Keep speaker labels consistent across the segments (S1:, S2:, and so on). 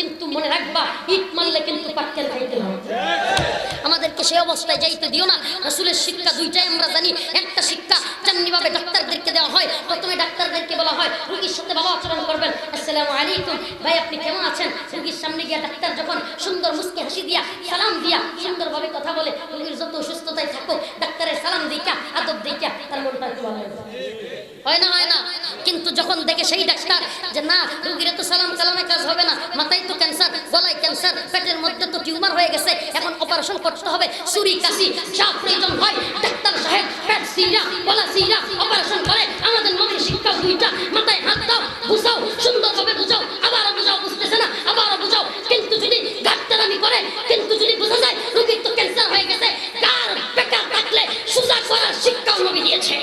S1: কিন্তু মনে রাখবা ইট মারলে কিন্তু পাক্কেল খাইতে হবে। আমাদেরকে সেই অবস্থায় যাইতে দিও না। রাসূলের শিক্ষা দুইটাই আমরা জানি। একটা শিক্ষা যেমনি ভাবে ডাক্তারদেরকে দেওয়া হয়, প্রথমে ডাক্তারদেরকে বলা হয় রোগীর সাথে ভালো আচরণ করবেন, আসসালামু আলাইকুম ভাই আপনি কেমন আছেন। রোগীর সামনে গিয়া ডাক্তার যখন সুন্দর মুস্কি হাসি দিয়া সালাম দিয়া সুন্দরভাবে কথা বলে, রোগীর যত অসুস্থতায় থাকুক ডাক্তারের সালাম দিকা আদব দিকা তার মনটা একটু ভালো হয় না? হয় না? কিন্তু যখন দেখে সেই ডাক্তার যে না রোগীর তো সালাম কালামে কাজ হবে না, মাথায় তো ক্যান্সার, গলায় ক্যান্সার, পেটের মধ্যে তো টিউমার হয়ে গেছে, এখন অপারেশন করতে হবে, ছুরি কাশি যা প্রয়োজন হয় ডাক্তার সাহেব পেট সিরা গলা সিরা অপারেশন করে। আমাদের নবীর শিক্ষা দুইটা, মাথায় হাত দাও বুঝাও, সুন্দরভাবে বুঝাও, আবারও বুঝাও, বুঝতেছে না আবারও বুঝাও। কিন্তু যদি ডাক্তারানি করে, কিন্তু যদি বোঝা যায় রোগীর তো ক্যান্সার হয়ে গেছে, কার বেকার থাকলে সুজা করার শিক্ষাও নবী দিয়েছে।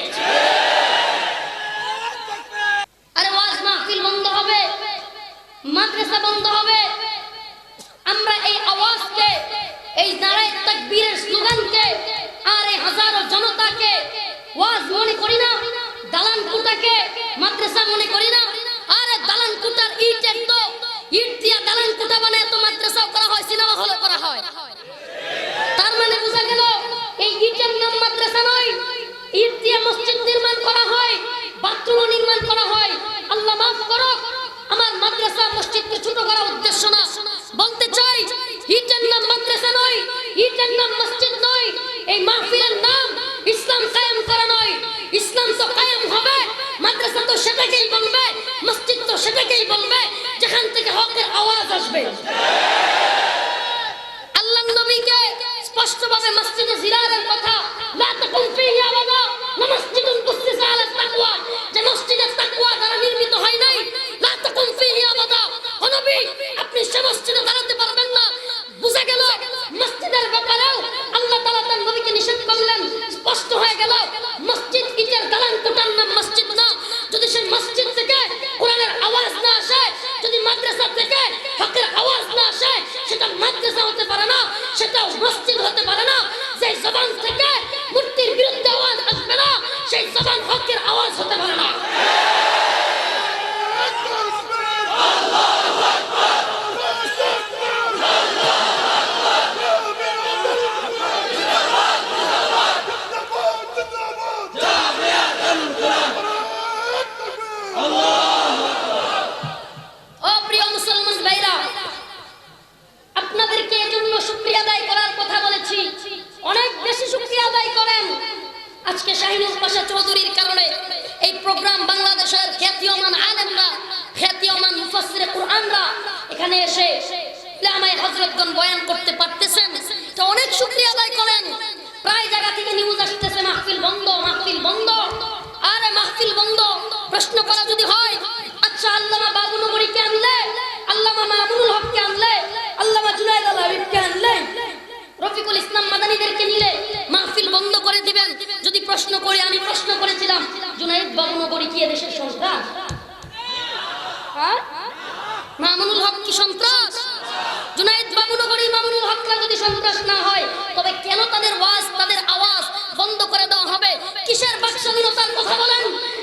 S1: আরে ওয়াজ মাহফিল বন্ধ হবে, মাদ্রাসা বন্ধ হবে। আমরা এই আওয়াজকে, এই নারায়ে তাকবীরের স্লোগানকে আর এই হাজারো জনতাকে ওয়াজ মনে করি না, দালান কুটাকে মাদ্রাসা মনে করি না। আরে দালান কুটার ইটের তো ইট দিয়া দালান কুটা বানায় তো মাদ্রাসাও করা হয়, সিনেমা হলও করা হয়। তার মানে বোঝা গেল এই ইটের নাম মাদ্রাসা নয়। ইট দিয়ে মসজিদ নির্মাণ করা হয়, বাথরুম নির্মাণ করা হয়। আল্লাহ মাফ করো, আমার মাদ্রাসা মসজিদকে ছোট করার উদ্দেশ্য না। বলতে চাই ইটের নাম মাদ্রাসা নয়, ইটের নাম মসজিদ নয়। এই মাহফিলের নাম ইসলাম কায়েম করা নয়। ইসলাম তো কায়েম হবে, মাদ্রাসা তো সেটাকেই বলবে, মসজিদ তো সেটাকেই বলবে যেখান থেকে হকের আওয়াজ আসবে। আল্লাহর নবীকে স্পষ্টভাবে মসজিদে জিরারের কথা, লা তাকুম ফিহি আবাদা ওয়া মসজিদুন উসসিসা আলা তাকওয়া, যে মসজিদে তাকওয়া দ্বারা নির্মিত হয় নাই, লা তাকুম ফিহি আবাদা। ও নবী আপনি সে মসজিদে দাঁড়াতে পারবেন না। বুঝা গেল মসজিদের ব্যাপারেও আল্লাহ তাআলা তার নবীকে নিষেধ করলেন। স্পষ্ট হয়ে গেল মসজিদ ইটের দালান কোটার নাম মসজিদ না। যদি সেই মসজিদ থেকে কোরআনের আওয়াজ না আসে, যদি মাদ্রাসা থেকে হকের আওয়াজ না আসে, সেটা মাদ্রাসা হতে পারে না, সেটা মসজিদ হতে পারে না। যে জবান থেকে মূর্তির বিরুদ্ধে আওয়াজ আসবে না, সেই জবান হকের আওয়াজ হতে পারে না। আপনাদেরকে এজন্য শুকরিয়া আদায় করার কথা বলেছি, অনেক বেশি শুকরিয়া আদায় করেন। আজকে শাহিনুর পাশা চৌধুরীর কারণে এই প্রোগ্রাম বাংলাদেশের খ্যাতিমান আলেমরা, খ্যাতিমান মুফাসসিরে কুরআনরা এখানে এসে ইলামায়ে হযরতগণ বয়ান করতে পারতেছেন, তো অনেক শুকরিয়া আদায় করেন। প্রায় জায়গা থেকে নিউজ আসতেছে মাহফিল বন্ধ, মাহফিল বন্ধ। আরে মাহফিল বন্ধ প্রশ্ন করা যদি হয়, আচ্ছা আল্লামা বাবুনগরীকে আনলে, আল্লামা মামুনুল হককে আনলে, আল্লামা জুনায়েদ আল হাবিবকে আনলে, রফিকুল ইসলাম মাদানীদেরকে নিলে মাহফিল বন্ধ করে দিবেন? যদি প্রশ্ন করে, আমি প্রশ্ন করেছিলাম জুনায়েদ বাবুনগরী কি এদেশের সন্ত্রাস? হ্যাঁ, মামুনুল হক কি সন্ত্রাস? জুনায়েদ বাবুনগরী মামুনুল হকরা যদি সন্ত্রাস না হয়, তবে কেন তাদের ওয়াজ, তাদের আওয়াজ বন্ধ করে দেওয়া হবে? কিসের বাকস্বাধীনতার কথা বলেন?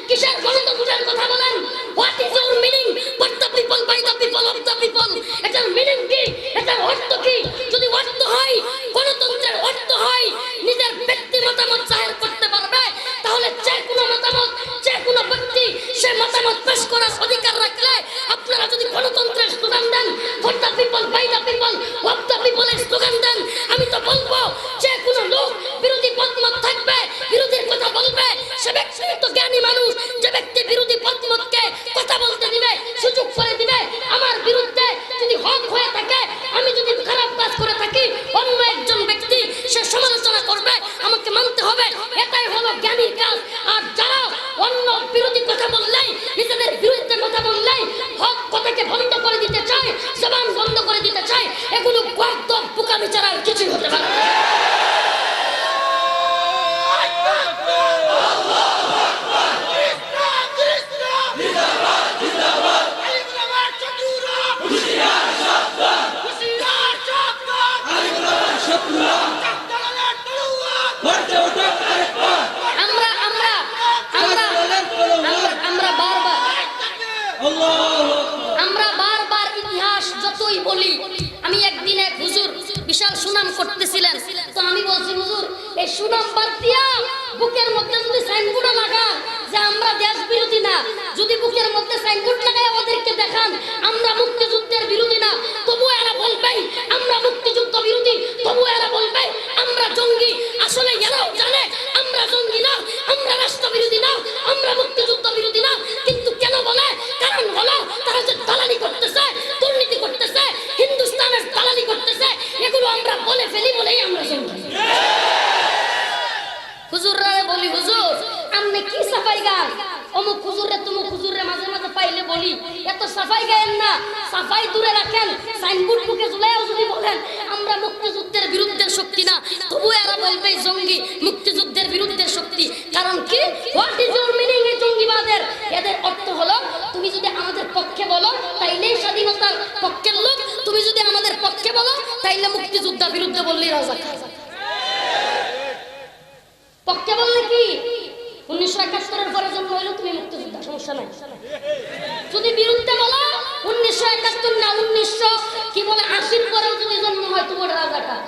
S1: কিসের গণতন্ত্রের কথা বলেন? What is your meaning? For the people, by the people, of the people. এটার মিনিং কি? এটার অর্থ কি? যদি অর্থ হয় গণতন্ত্রের অর্থ হয় নিজের ব্যক্তি মতামত জাহির করতে পারবে, তাহলে যে কোনো মতামত, যে কোনো ব্যক্তি সে মতামত পেশ করার অধিকার রাখলে, আপনারা যদি গণতন্ত্রের স্লোগান দেন, for the people, by the people, of the পিপলের স্লোগান দেন, আমি তো বলবো যে কোনো লোক বিরোধী মতামত থাকবে, বিরোধীর কথা বলবে, সে ব্যক্তি তো জ্ঞানী মানুষ, যে ব্যক্তি বিরোধী মতামতকে কথা বলতে দিবে, সুযোগ করে দিবে। আমার বিরুদ্ধে যদি হক হয়ে থাকে, আমি যদি খারাপ কাজ করে থাকি, অন্য একজন ব্যক্তি সে সমালোচনা করবে, আমাকে মানতে হবে। এটাই হলো জ্ঞানীর কাজ। আর যারা অন্য বিরোধী কথা বললেই, নিজেদের বিরুদ্ধে কথা বললেই হক কথাকে বন্ধ করে দিতে চায়, জবান বন্ধ করে দিতে চায়, এগুলো গর্দ বোকামি ছাড়া আর কিছুই হতে পারে না। আমরা বারবার ইতিহাস বলি, আমি একদিন এক হুজুর বিশাল সুনাম করতেছিলেন, তো আমি বলছি হুজুর এই সুনাম বাদ দিয়া বুকের মধ্যে যদি সাইনবোর্ড লাগান যে আমরা দেশ বিরোধী না, যদি বুকের মধ্যে সাইনবোর্ড লাগায় ওদেরকে দেখান আমরা মুক্তিযুদ্ধের বিরোধী না, তবু এরা বলবে আমরা মুক্তিযুদ্ধ বিরোধী, তবু এরা বলবে আমরা জঙ্গি। আসলে এরাও জানে আমরা জঙ্গি না, আমরা রাষ্ট্র বিরোধী না, আমরা মুক্তিযুদ্ধ বিরোধী না, কিন্তু কেন বলে? কারণ হলো তারা যে দালালি করতেছে, দুর্নীতি করতেছে, হিন্দুস্তানের দালালি করতেছে, এগুলো আমরা বলে ফেলি বলেই আমরা জঙ্গি। হুজুররা বলি হুজুর আমনে কি সাফাই গান, অমুক হুজুরে তুমুক হুজুরে মাঝে মাঝে পাইলে বলি এত সাফাই গায়েন না, সাফাই দূরে রাখেন, সাইনবোর্ড বুকে ঝুলাইও যদি বলেন আমরা মুক্তিযুদ্ধের বিরুদ্ধের শক্তি না, তবু এরা বলবে জঙ্গি, মুক্তিযুদ্ধের বিরুদ্ধের শক্তি। কারণ কি? হোয়াট ইজ ইউর মিনিং এই জঙ্গিবাদের? এদের অর্থ হলো তুমি যদি আমাদের পক্ষে বলো তাইলেই স্বাধীনতার পক্ষের লোক, তুমি যদি আমাদের পক্ষে বলো তাইলে মুক্তিযুদ্ধের বিরুদ্ধে বললেই রাজাকার। পক্ষে বললে কি 1971 পরে জন্ম হইলো তুমি মুক্তিযোদ্ধা, সমস্যা নাই। যদি বিরুদ্ধে বলো 1971 না 1900 কি বলে 80 পরেও যদি জন্ম হয় তোমার রাজাকার।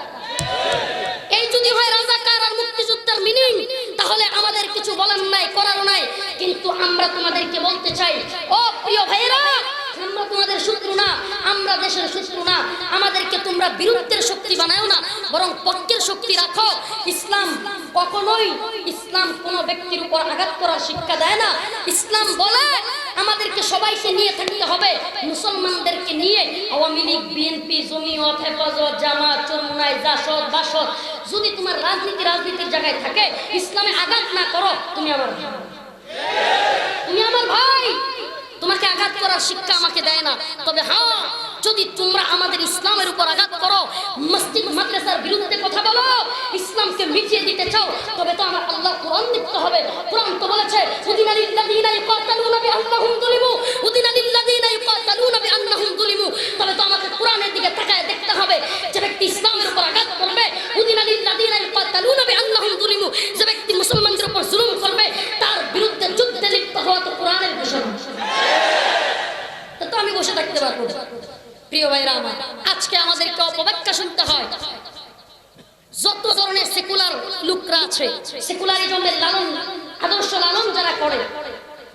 S1: এই যদি হয় রাজাকার আর মুক্তিযুদ্ধের মিনিং, তাহলে আমাদের কিছু বলার নাই, করার নাই। কিন্তু আমরা তোমাদেরকে বলতে চাই, ও প্রিয় ভাইরা, আমরা তোমাদের শত্রু না, আমরা দেশের শত্রু না, আমাদেরকে তোমরা বিরুদ্ধের শক্তি বানাও না, বরং পক্ষের শক্তি রাখো। ইসলাম কখনোই, ইসলাম কোনো ব্যক্তির উপর আঘাত করার শিক্ষা দেয় না। ইসলাম বলে আমাদেরকে সবাইকে নিয়ে থাকতে হবে, মুসলমানদেরকে নিয়ে। আওয়ামী লীগ, বিএনপি, জমিয়ত, হেফাজত, জামাত, চরমুনাই, জাসদ, বাসদ, যদি তোমার রাজনীতির জায়গায় থাকে, ইসলামে আঘাত না করো, তুমি আমার ভাই, তুমি আমার ভাই, তোমাকে আঘাত করার শিক্ষা আমাকে দেয় না। তবে হ্যাঁ, যদি তোমরা আমাদের ইসলামের উপর আঘাত করো, মসজিদ মাদ্রাসার বিরুদ্ধে কথা বলো, ইসলামকে মিটিয়ে দিতে চাও, তবে তো আমার আল্লাহ কোরআন দেখতে হবে। কোরআন তো বলেছে উদিনা লিল্লাযিনা ইউকাতালুনা বিআন্নাহুম যুলিমু, উদিনা লিল্লাযিনা ইউকাতালুনা বিআন্নাহুম যুলিমু। তবে তো আমাকে কোরআনের দিকে তাকায় দেখতে হবে। যে ব্যক্তি ইসলামের উপর আঘাত করবে, উদিনা লিল্লাযিনা ইউকাতালুনা বিআন্নাহুম যুলিমু, যে ব্যক্তি মুসলমানদের উপর জুলুম করবে, তার বিরুদ্ধে যুদ্ধে লিপ্ত হওয়া তো কোরআনের ঘোষণা। তো আমি বসে থাকতে পারবো? প্রিয় ভাইরা আমার, আজকে আমাদেরকে অপব্যাখ্যা শুনতে হয়। যত ধরনের সেকুলার লোকরা আছে, সেকুলারিজমের লালন আদর্শ লালন যারা করে,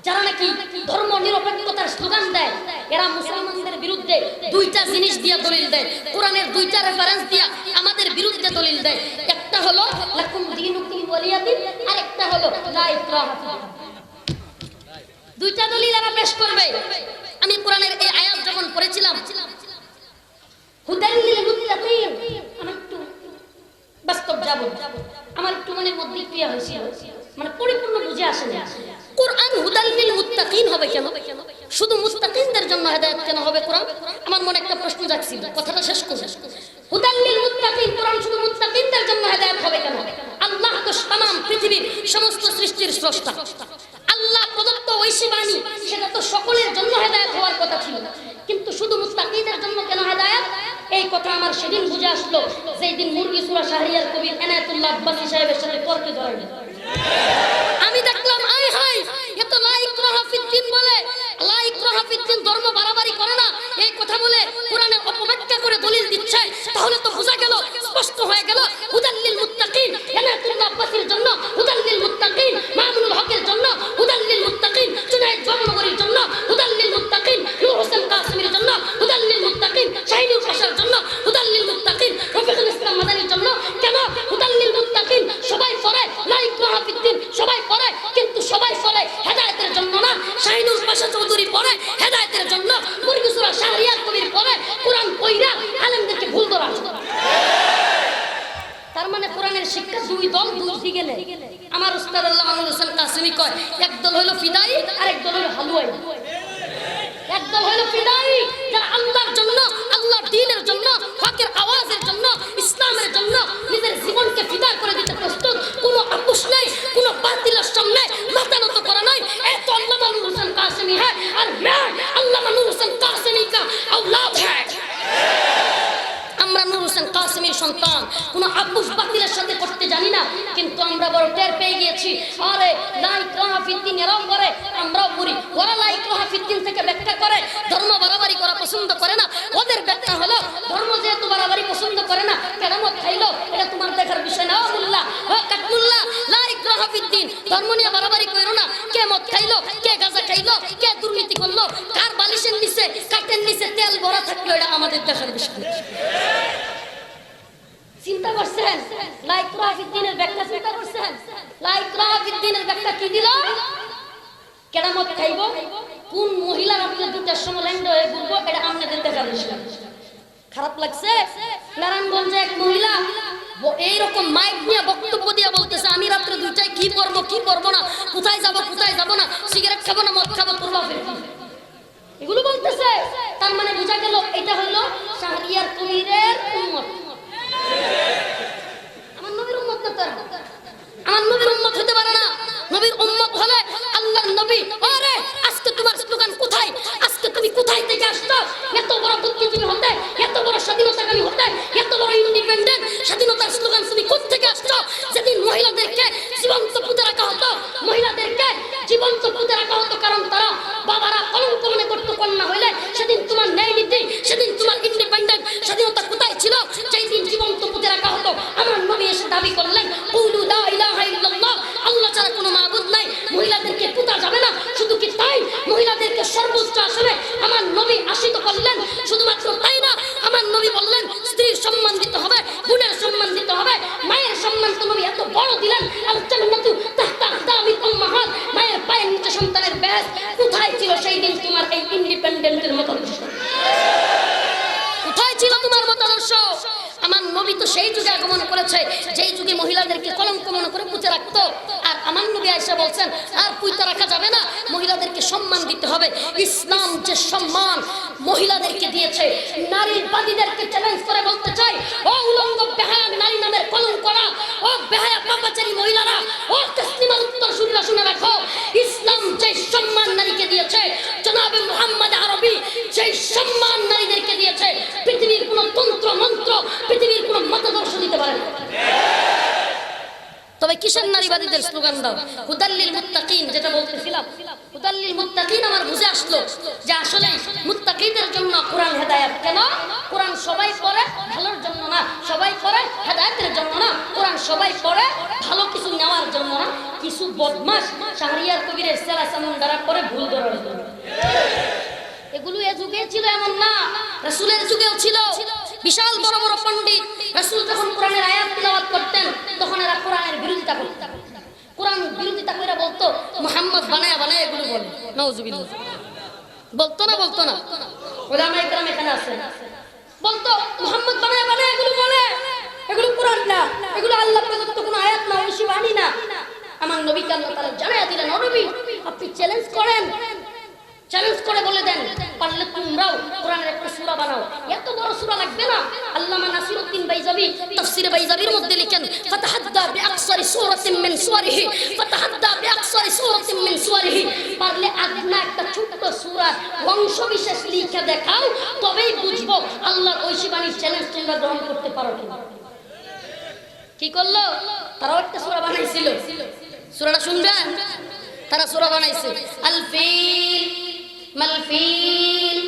S1: যারা নাকি ধর্ম নিরপেক্ষতার স্লোগান দেয়, এরা মুসলমানদের বিরুদ্ধে দুইটা জিনিস দিয়ে দলিল দেয়, কোরআনের দুইটা রেফারেন্স দিয়া আমাদের বিরুদ্ধে দলিল দেয়। একটা হলো লাকুম দীনুকুম ওয়ালিয়া দীন, আর একটা হলো লা ইকরাহা ফিদ দীন। দুইটা দলিল এরা পেশ করবে। আমি কোরআনের এই আয়াত যখন পড়েছিলাম, হুদাল লিল মুত্তাকিন, আমি একটু বাস্তব যাব, আমার একটু মনের মধ্যে ক্রিয়া হয়েছিল, মানে পরিপূর্ণ বুঝে আসে না। কোরআন হুদাল লিল মুত্তাকিন হবে কেন? শুধু মুত্তাকিনদের জন্য হেদায়েত কেন হবে কোরআন? আমার মনে একটা প্রশ্ন জাগছিল, কথাটা শেষ করব। হুদাল লিল মুত্তাকিন, কোরআন শুধু মুত্তাকিনদের জন্য হেদায়েত হবে কেন? আল্লাহ তো तमाम পৃথিবীর সমস্ত সৃষ্টির স্রষ্টা, আল্লাহ প্রদত্ত ঐশী বাণী, সেটা তো সকলের জন্য হেদায়েত হওয়ার কথা ছিল, কিন্তু শুধু মুত্তাকিদের জন্য কেন হেদায়েত? এই কথা আমার সেদিন বুঝে আসলো যেই দিন মুরগি সূরা শাহরিয়ার কবি এনায়েতুল্লাহ আব্বাসী সাহেবের সাথে তর্কে জড়াইল। আমি দেখলাম আয় হায়, এ তো লা ইকরাহা ফিদ দীন বলে, লা ইকরাহা ফিদ দীন, ধর্ম বাড়াবাড়ি করে না, এই কথা বলে কোরআনের অপব্যাখ্যা করে দলিল দিচ্ছে। তাহলে তো বোঝা গেল, স্পষ্ট হয়ে গেল, হুদাল লিল মুত্তাকিন এনায়েতুল্লাহ আব্বাসীর জন্য, হুদাল লিল মুত্তাকিন মামুনুল হকের জন্য, হুদাল লিল মুত্তাকিন জুনায়েদ জগনগরীর জন্য, হুদাল লিল মুত্তাকিন নূর হোসেন কাসেমীর জন্য, হুদাল লিল মুত্তাকিন শাহিনুর পাশার জন্য, হুদাল লিল মুত্তাকিন রফিকুল ইসলাম মাদানীর জন্য। কেন হুদাল লিল মুত্তাকিন? সবাই পড়ে লা ইকরাহা ফিদ দীন, সবাই পড়ে, কিন্তু সবাই পড়ে হেদায়েতের জন্য না। শাহিনুর পাশা চৌধুরী পড়ে হেদায়েতের জন্য, মুরগি সূরা শাহরিয়ার কবির পড়ে কোরআন কইরা আলেমদেরকে ভুল ধরা। তার মানে কোরআনের শিক্ষা দুই দল, দুই দিকে নেই। আমার উস্তাদ আল্লাহ মামুনুল হোসেন কাসেমী কয় এক দল হলো ফিদাই আর এক দল হলো হালুয়াই। এক দল হলো ফিদাই, যারা আল্লাহর জন্য, আল্লাহর দ্বীনের জন্য, হকের আওয়াজের জন্য, ইসলামের জন্য নিজের জীবনকে ফিদা করে দিতে প্রস্তুত, কোনো আপোষ নাই, কোনো বাতিলের সামনে মাথা নত করা নাই। এই তো আল্লাহ মামুনুল হোসেন কাসেমী হ্যাঁ, আর मैं আল্লাহ মামুনুল হোসেন কাসেমী का औलाद है। আমরা নূর হোসেন কাসেমী কাসিমের সন্তান, কোনো আব্বুস বাতিলের সাথে করতে জানি না, কিন্তু আমরা বড় টের পেয়ে গিয়েছি। আরে লা ইকরাহা ফিদ্দিন এরাও করে, আমরাও করি। ওরা লা ইকরাহা ফিদ্দিন থেকে ব্যাখ্যা করে ধর্ম বাড়াবাড়ি করা পছন্দ করে না। ওদের ব্যাখ্যা হলো ধর্ম যেহেতু বাড়াবাড়ি পছন্দ করে না, কেরামত খাইলো, এটা তোমার দেখার বিষয় না। ও মুল্লা, ও কাটমুল্লা, লা ইকরাহা ফিদ্দিন, ধর্ম নিয়ে বাড়াবাড়ি করো না। কে মদ খাইলো, কে গাঁজা খাইলো, কে দুর্নীতি করলো, কার বালিশের নিচে কাটের নিচে তেল ভরা থাকলো, এটা আমাদের দেখার বিষয়। চিন্তা করছেন লা ইকরাহা ফিদ্দিনের ব্যাখ্যা? চিন্তা করছেন লা ইকরাহা ফিদ্দিনের ব্যাখ্যা কি দিল? কেরামত খাইব, কোন মহিলা রাত্রে 2টার সময় ল্যান্ড হয়ে ঘুরবো, এটা আমাদের দেখার বিষয়। খারাপ লাগছে? নারায়ণগঞ্জে এক মহিলা এইরকম মাইক নিয়ে বক্তব্য দিয়ে বলতেছে, আমি রাত্রে 2টায় কি করবো কি করবো না, কোথায় যাব না, সিগারেট খাবো না, মদ খাবো, করবো, এগুলো বলতেছে। তার মানে বোঝা গেল এটা হলো শাহরিয়ার কবিরের উম্মত। আমার নবীর উম্মত না, তার আমার নবীর উম্মত হতে পারে না। নবীর উম্মত হলে আল্লাহর নবী, আরে আজকে তোমার স্লোগান কোথায়? আজকে তুমি কোথায় থেকে আসছো? এত বড় বুদ্ধিজীবী হতে, এত বড় স্বাধীনতাকামী হতে, এত বড় ইন্ডিপেন্ডেন্ট স্বাধীনতার স্লোগান তুমি কোথা থেকে আসছো? যেদিন মহিলাদেরকে জীবন্ত পুঁতে রাখা হতো, মহিলাদেরকে জীবন্ত পুঁতে রাখা হতো, কারণ তারা বাবারা কলঙ্ক মনে করতো কন্যা হইলে, সেদিন তোমার ন্যায় নীতি, সেদিন তোমার ইন্ডিপেন্ডেন্ট স্বাধীনতা কোথায় ছিল? যেই দিন জীবন্ত পুঁতে রাখা হতো, আমার নবী এসে দাবি করলেন কুলু লা ইলাহা ইল্লাল্লাহ, আল্লাহ ছাড়া কোনো মাবুদ নাই, মহিলাদেরকে পুঁতা যাবে না। শুধু কি তাই, মহিলাদেরকে সর্বোচ্চ আসনে আমার নবী আসিত করলেন। শুধুমাত্র তাই না, আমার নবী বললেন স্ত্রীর সম্মান দিতে হবে, বোনের সম্মান দিতে হবে, মায়ের সম্মান তো নবী এত বড় দিলেন। আল জান্নাতু তাহতা আকদামিল উম্মাহাত, মায়ের পায়ের নিচে সন্তানের বেহেশত। কোথায় ছিল সেই দিন তোমার এই ইন্ডিপেন্ডেন্টের মতাদর্শ? কোথায় ছিল তোমার মতাদর্শ? আমার নবী তো সেই যুগে আগমন করেছে যেই যুগে মহিলাদেরকে কলঙ্ক মনে করে পুঁতে রাখতো। আর আমার নবী আয়েশা বলছেন আর পুঁতে রাখা যাবে না, মহিলাদেরকে সম্মান দিতে হবে। ইসলাম যে সম্মান মহিলাদেরকে দিয়েছে, নারীর বাদীদেরকে চ্যালেঞ্জ করে বলতে চাই, ও উলঙ্গ বেহায়া নারী নামের কলঙ্করা, ও বেহায়া পাপাচারী মহিলারা, ও তাসলিমা উত্তর শুনলা শুনে রাখো, ইসলাম যে সম্মান নারীকে দিয়েছে, জনাবে মুহাম্মদ আরবি সেই সম্মান নারীদেরকে দিয়েছে, পৃথিবীর কোন তন্ত্র মন্ত্র, পৃথিবীর কোন মতাদর্শ দিতে পারে না। তবে কিসের নারীবাদীদের স্লোগান দাও? হুদাল্লিল মুত্তাকিন, যেটা বলতেছিলাম, হুদাল্লিল মুত্তাকিন আমার বুঝে আসলো যে আসলে মুত্তাকিদের জন্য কোরআন হেদায়েত। কেন? কোরআন সবাই পড়ে ভালোর জন্য না, সবাই পড়ে হেদায়েতের জন্য না, কোরআন সবাই পড়ে ভালো কিছু নেওয়ার জন্য না, কিছু বদমাশ শাহরিয়ার কবিরের সেরা সামুন্দারা করে ভুল ধরার জন্য। এগুলো এ যুগে ছিল এমন না, রাসূলের যুগেও ছিল। বিশাল বড় বড় পণ্ডিত রাসূল যখন কোরআনের আয়াত তিলাওয়াত করতেন, তখন এরা কোরআনের বিরোধিতা করত। কোরআন বিরোধিতা করে বলতো মুহাম্মদ বানায়া বানায়া এগুলো বলে, নাউজুবিল্লাহ। বলতো না উলামায়ে কেরাম এখানে আছেন, বলতো মুহাম্মদ বানায়া বানায়া এগুলো বলে, এগুলো কোরআন না, এগুলো আল্লাহ প্রদত্ত কোনো আয়াত না, ঐশী বাণী না। আমার নবীকে আল্লাহ তাআলা জানায়া দিলেন, ও নবী আপনি চ্যালেঞ্জ করেন, চ্যালেঞ্জ করে বলে দেন, পারলে তোমরাও কোরআনের একটা সূরা বানাও। এত বড় সূরা লাগবে না। আল্লামা নাসিরউদ্দিন বাইজাবি তাফসীরে বাইজাবির মধ্যে লিখেন, ফাতাহাদ্দা বিআকসারি সূরাতিন মিন সুওয়ারিহি, ফাতাহাদ্দা বিআকসারি সূরাতিন মিন সুওয়ারিহি, পারলে আদনা একটা ছোট্ট সূরা অংশবিশেষ লিখে দেখাও, তবেই বুঝবো আল্লাহর ঐশী বাণীর চ্যালেঞ্জ তোমরা গ্রহণ করতে পারো কিনা। কি করলো? তারাও একটা সূরা বানাইছিল। সূরাটা শুনবেন? তারা সূরা বানাইছে, আল ফিল মাল ফিল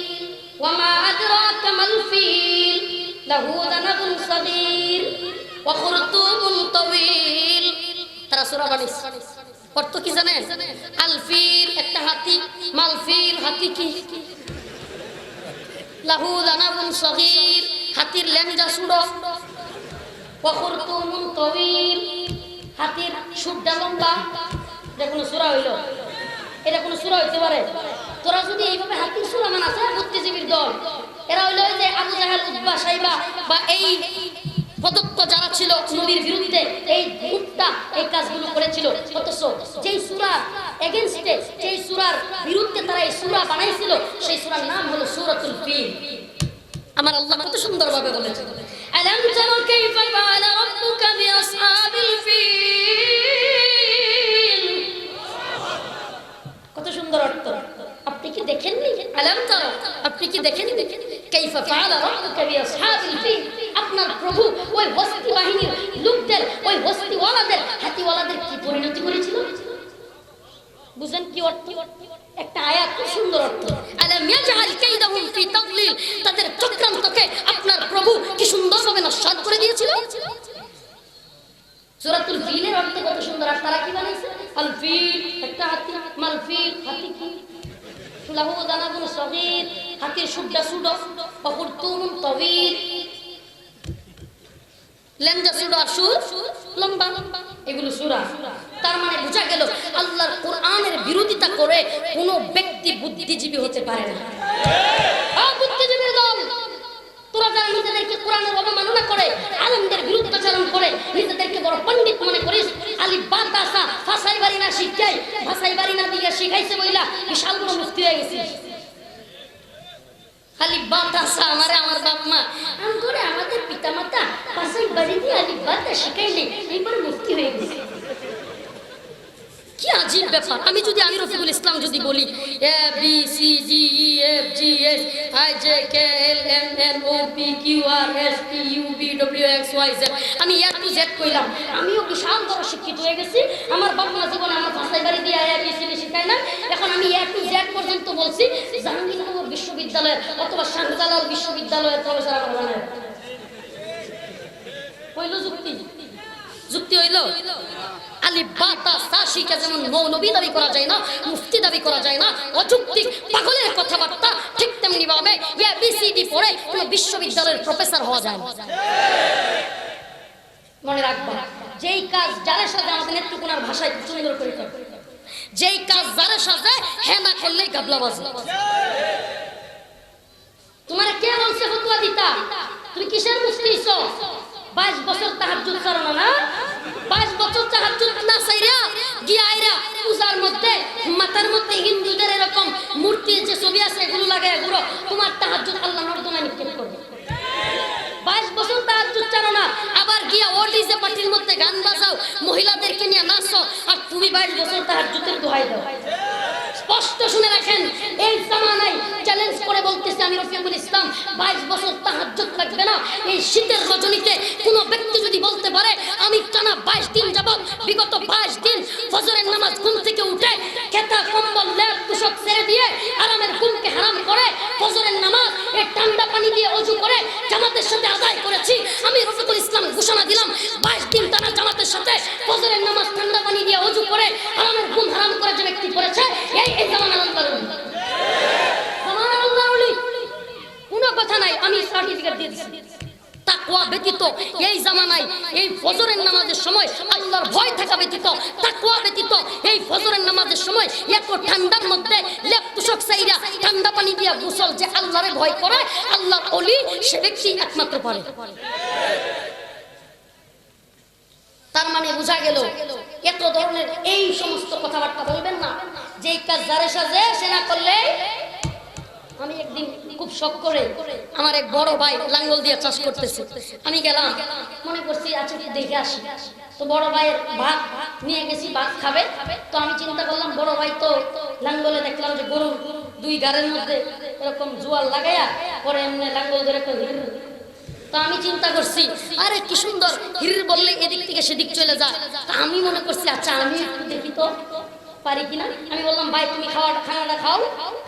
S1: ওয়া মা আদরাকা মাল ফিল লাহু যানাবুন সাগীর ওয়া খুরতুবুন তাওয়িল। তারা সূরা বানাইছে। অর্থ কি জানেন? আল ফিল একটা হাতি, মাল ফিল হাতি কি, লাহু যানাবুন সাগীর হাতির লেঞ্জা ছোট, ওয়া খুরতুবুন তাওয়িল হাতির সুরটা লম্বা। এটা কোনো সূরা হইল? এটা কোনো সূরা হইতে পারে? তোরা যদি এইভাবে হাতির সূরা মানাছে, বুদ্ধিজীবীর দল এরা হইল যে আবু জাহেল, উতবা, সাইবা বা এই পদত্ব যারা ছিল নবীর বিরুদ্ধে, এই গ্রুপটা এই কাজগুলো করেছিল। অথচ যেই সূরা এগেইনস্টে, যেই সূরার বিরুদ্ধে তারা এই সূরা বানাইছিল, সেই সূরার নাম হলো সূরাতুল ফিল। আমার আল্লাহ কত সুন্দরভাবে বলেছেন, আলাম তারা কাইফা ফাআলা রাব্বুকা বিআসহাবিল ফিল। কত সুন্দর অর্থ। আপনি কি দেখেননি? আলাম তারা, আপনি কি দেখেননি কাইফা ফাআলা রাব্বুকা বিআসহাবিল ফিল? আপনার প্রভু ওই হস্তি বাহিনীর লোকদের, ওই হস্তিওয়ালাদের, হাতিওয়ালাদের কি পরিণতি করেছিল? বুঝেন কি অর্থ? একটা আয়াত খুব সুন্দর অর্থ। আলাম ইয়াজআল কাইদাহুম ফি তাদলিল, তাদের চক্রান্তকে আপনার প্রভু কি সুন্দরভাবে নস্যাৎ করে দিয়েছিল। সূরাতুল ফিলের অর্থ কত সুন্দর, আর তারা কি বানাইছে? আল ফিল একটা হাতি, মাল ফিল হাতি কি, লাহু দানাবুন সগীর, হাতির সুড্ডা সুডো, অকুরতুমুন তাওয়িল, লেঞ্জা সুডা সুর লম্বা, এগুলো সূরা। তার মানে বোঝা গেল আল্লাহর কোরআনের বিরোধিতা করে কোনো ব্যক্তি বুদ্ধিজীবী হতে পারে না। বুদ্ধিজীবীর দল তোরা যারা নিজেদেরকে কোরআনের অবমাননা করে, আলেমদের বিরুদ্ধাচরণ করে, নিজেদেরকে বড় পণ্ডিত মনে করিস, আলিফ বা তা সা ভাষাই বাড়ি না শিখাই, ভাষাই বাড়ি না দিয়ে শিখাইছে বইলা বিশাল বড় মুফতি হয়ে গেছিস। আলিফ বা তা সা আমারে আমার বাপ মা আম করে আমাদের পিতামাতা ভাষাই বাড়ি দিয়ে আলিফ বা তা শিখাইলে এইবার মুফতি হয়ে গেছে। কি আজীব ব্যাপার। আমি যদি আমি রফিকুল ইসলাম যদি বলি A B C G E F G H I J K L M N O P Q R S T U V W X Y Z, আমি এ টু জেড কইলাম, আমিও বিশাল বড় শিক্ষিত হয়ে গেছি। আমার বাপ মা জীবনে আমার ভাষায় বাড়ি দিয়ে এ বি সি ডি শিখায় না, এখন আমি এ টু জেড পর্যন্ত বলছি। জাহাঙ্গীরনগর বিশ্ববিদ্যালয় অথবা শাহজালাল বিশ্ববিদ্যালয়ের প্রফেসর আমার বানায় হইল যুক্তি, যুক্তি হইল। আলিফ বা তা সা শিখে যেমন মৌলবী দাবি করা যায় না, মুফতি দাবি করা যায় না, অযৌক্তিক পাগলের কথাবার্তা, ঠিক তেমনি ভাবে এবিসিডি পড়ে কোনো বিশ্ববিদ্যালয়ের প্রফেসর হওয়া যায় না। মনে রাখবা, যেই কাজ যারা সাথে আমাদের নেত্রকোনার ভাষায় সুন্দর করে করে, যেই কাজ যারা সাথে হ্যাঁ না করলেই গাবলা বাজে। তোমার কে বলছে ফতোয়া দিতা? তুমি কিসের মুফতি হইছো? 22 বছর তাহাজ্জুদ করো না, 22 বছর তাহাজ্জুদ না চাইরা গিয়া আইরা পূজার মধ্যে মাথার মধ্যে হিন্দুদের এরকম মূর্তির যে ছবি আছে এগুলো লাগায় ঘুরো, তোমার তাহাজ্জুদ আল্লাহ নর্দমায় নিক্ষেপ করবে। 22 বছর তাহাজ্জুদ জানো না, আবার গিয়া ওডিজে পার্টির মধ্যে গান বাজাও, মহিলাদেরকে নিয়ে নাচো, আর তুমি 22 বছর তাহাজ্জুদের দোহাই দাও। স্পষ্ট শুনে রাখেন, এই জামানায় চ্যালেঞ্জ করে বলতেছি আমি রফিকুল ইসলাম, 22 বছর তাহাজ্জুদ লাগবে না। এই শীতের রজনীতে কোনো ব্যক্তি যদি বলতে পারে আমি টানা 22 দিন যাবত বিগত 22 দিন ফজরের নামাজ ঘুম থেকে উঠে খেতা কম্বল লেপ তুষক ছেড়ে দিয়ে আরামের ঘুমকে হারাম করে ফজরের নামাজ এই ঠান্ডা পানি দিয়ে ওযু করে জামাতের সাথে আদায় করেছি, আমি রফিকুল ইসলাম ঘোষণা দিলাম 22 দিন টানা জামাতের সাথে ফজরের নামাজ ঠান্ডা পানি দিয়ে ওযু করে আরামের ঘুম হারাম করে যে ব্যক্তি করেছে, এই জামানার আল্লাহর ওলি, জামানার আল্লাহর ওলি, কোনো কথা নাই। আমি সার্টিফিকেট দিয়ে দিচ্ছি। তাকওয়া ব্যতীত এই জামানায় এই ফজরের নামাজের সময় আল্লাহর ভয় থাকা ব্যতীত, তাকওয়া ব্যতীত এই ফজরের নামাজের সময় এত ঠান্ডার মধ্যে লেপ তুষক চাইরা ঠান্ডা পানি দিয়া গোসল যে আল্লাহরে ভয় করে, আল্লাহর ওলি সে ব্যক্তি একমাত্র পারে। তার মানে বোঝা গেল এত ধরনের এই সমস্ত কথাবার্তা বলবেন না, যে কাজ যারে সাজে সে না করলে। আমি একদিন খুব শখ করে আমার এক বড় ভাই লাঙ্গল দিয়ে চাষ করতেছে, আমি গেলাম, মনে করছি আচ্ছা দেখে আসি। তো বড় ভাইয়ের ভাত নিয়ে গেছি, ভাত খাবে। তো আমি চিন্তা করলাম বড় ভাই তো লাঙ্গলে দেখলাম যে গরুর দুই গাড়ির মধ্যে এরকম জোয়াল লাগাইয়া পরে এমনি লাঙ্গল ধরে। তো আমি চিন্তা করছি আরে কি সুন্দর, হির বললে এদিক থেকে সেদিক চলে যায়। তা আমি মনে করছি আচ্ছা আমি দেখি তো পারি কিনা। আমি বললাম ভাই তুমি খানাটা খাও,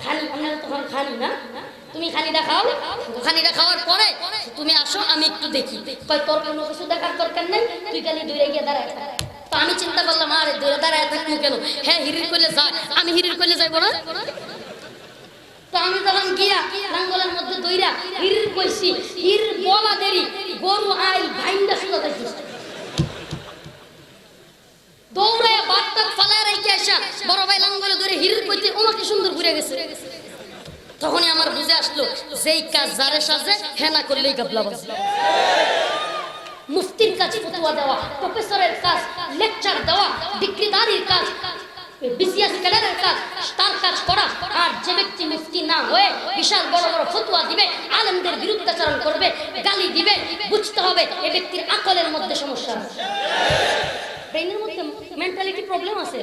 S1: খানি আমরা তখন খানি না, তুমি খানিটা খাও, খানিটা খাওয়ার পরে তুমি আসো আমি একটু দেখি। কয় তোর কোনো কিছু দেখার দরকার নেই, তুই খালি দূরে গিয়ে দাঁড়ায় থাক। তো আমি চিন্তা করলাম আরে দূরে দাঁড়ায় থাকবো কেন, হ্যাঁ হিরির করলে যা, আমি হিরির করলে যাইবো না। তো আমি যখন গিয়া লাঙ্গলের মধ্যে দইরা হির কইছি, হির বলা দেরি গরু আইল ভাইন্ডা সুদা দেখতেছে, দৌড়ায় বাটটা ফালায় রেখে আসা বড় ভাই লাঙ্গলে ধরে হির কইতে ওনাকে সুন্দর ঘুরে গেছে। তখনই আমার বুঝে আসলো যেই কাজ যারে সাজে হ্যাঁ না করলেই গাবলা বাজে। মুফতির কাজ ফতোয়া দেওয়া, প্রফেসরের কাজ লেকচার দেওয়া, ডিগ্রিদারির কাজ, বিসিএস ক্যাডারের কাজ, তার কাজ করা। আর যে ব্যক্তি মুফতি না হয়ে বিশাল বড় বড় ফতোয়া দিবে, আলেমদের বিরুদ্ধাচরণ করবে, গালি দিবে, বুঝতে হবে এই ব্যক্তির আকলের মধ্যে সমস্যা আছে। ব্রেনের মধ্যে মেন্টালিটি প্রবলেম আছে,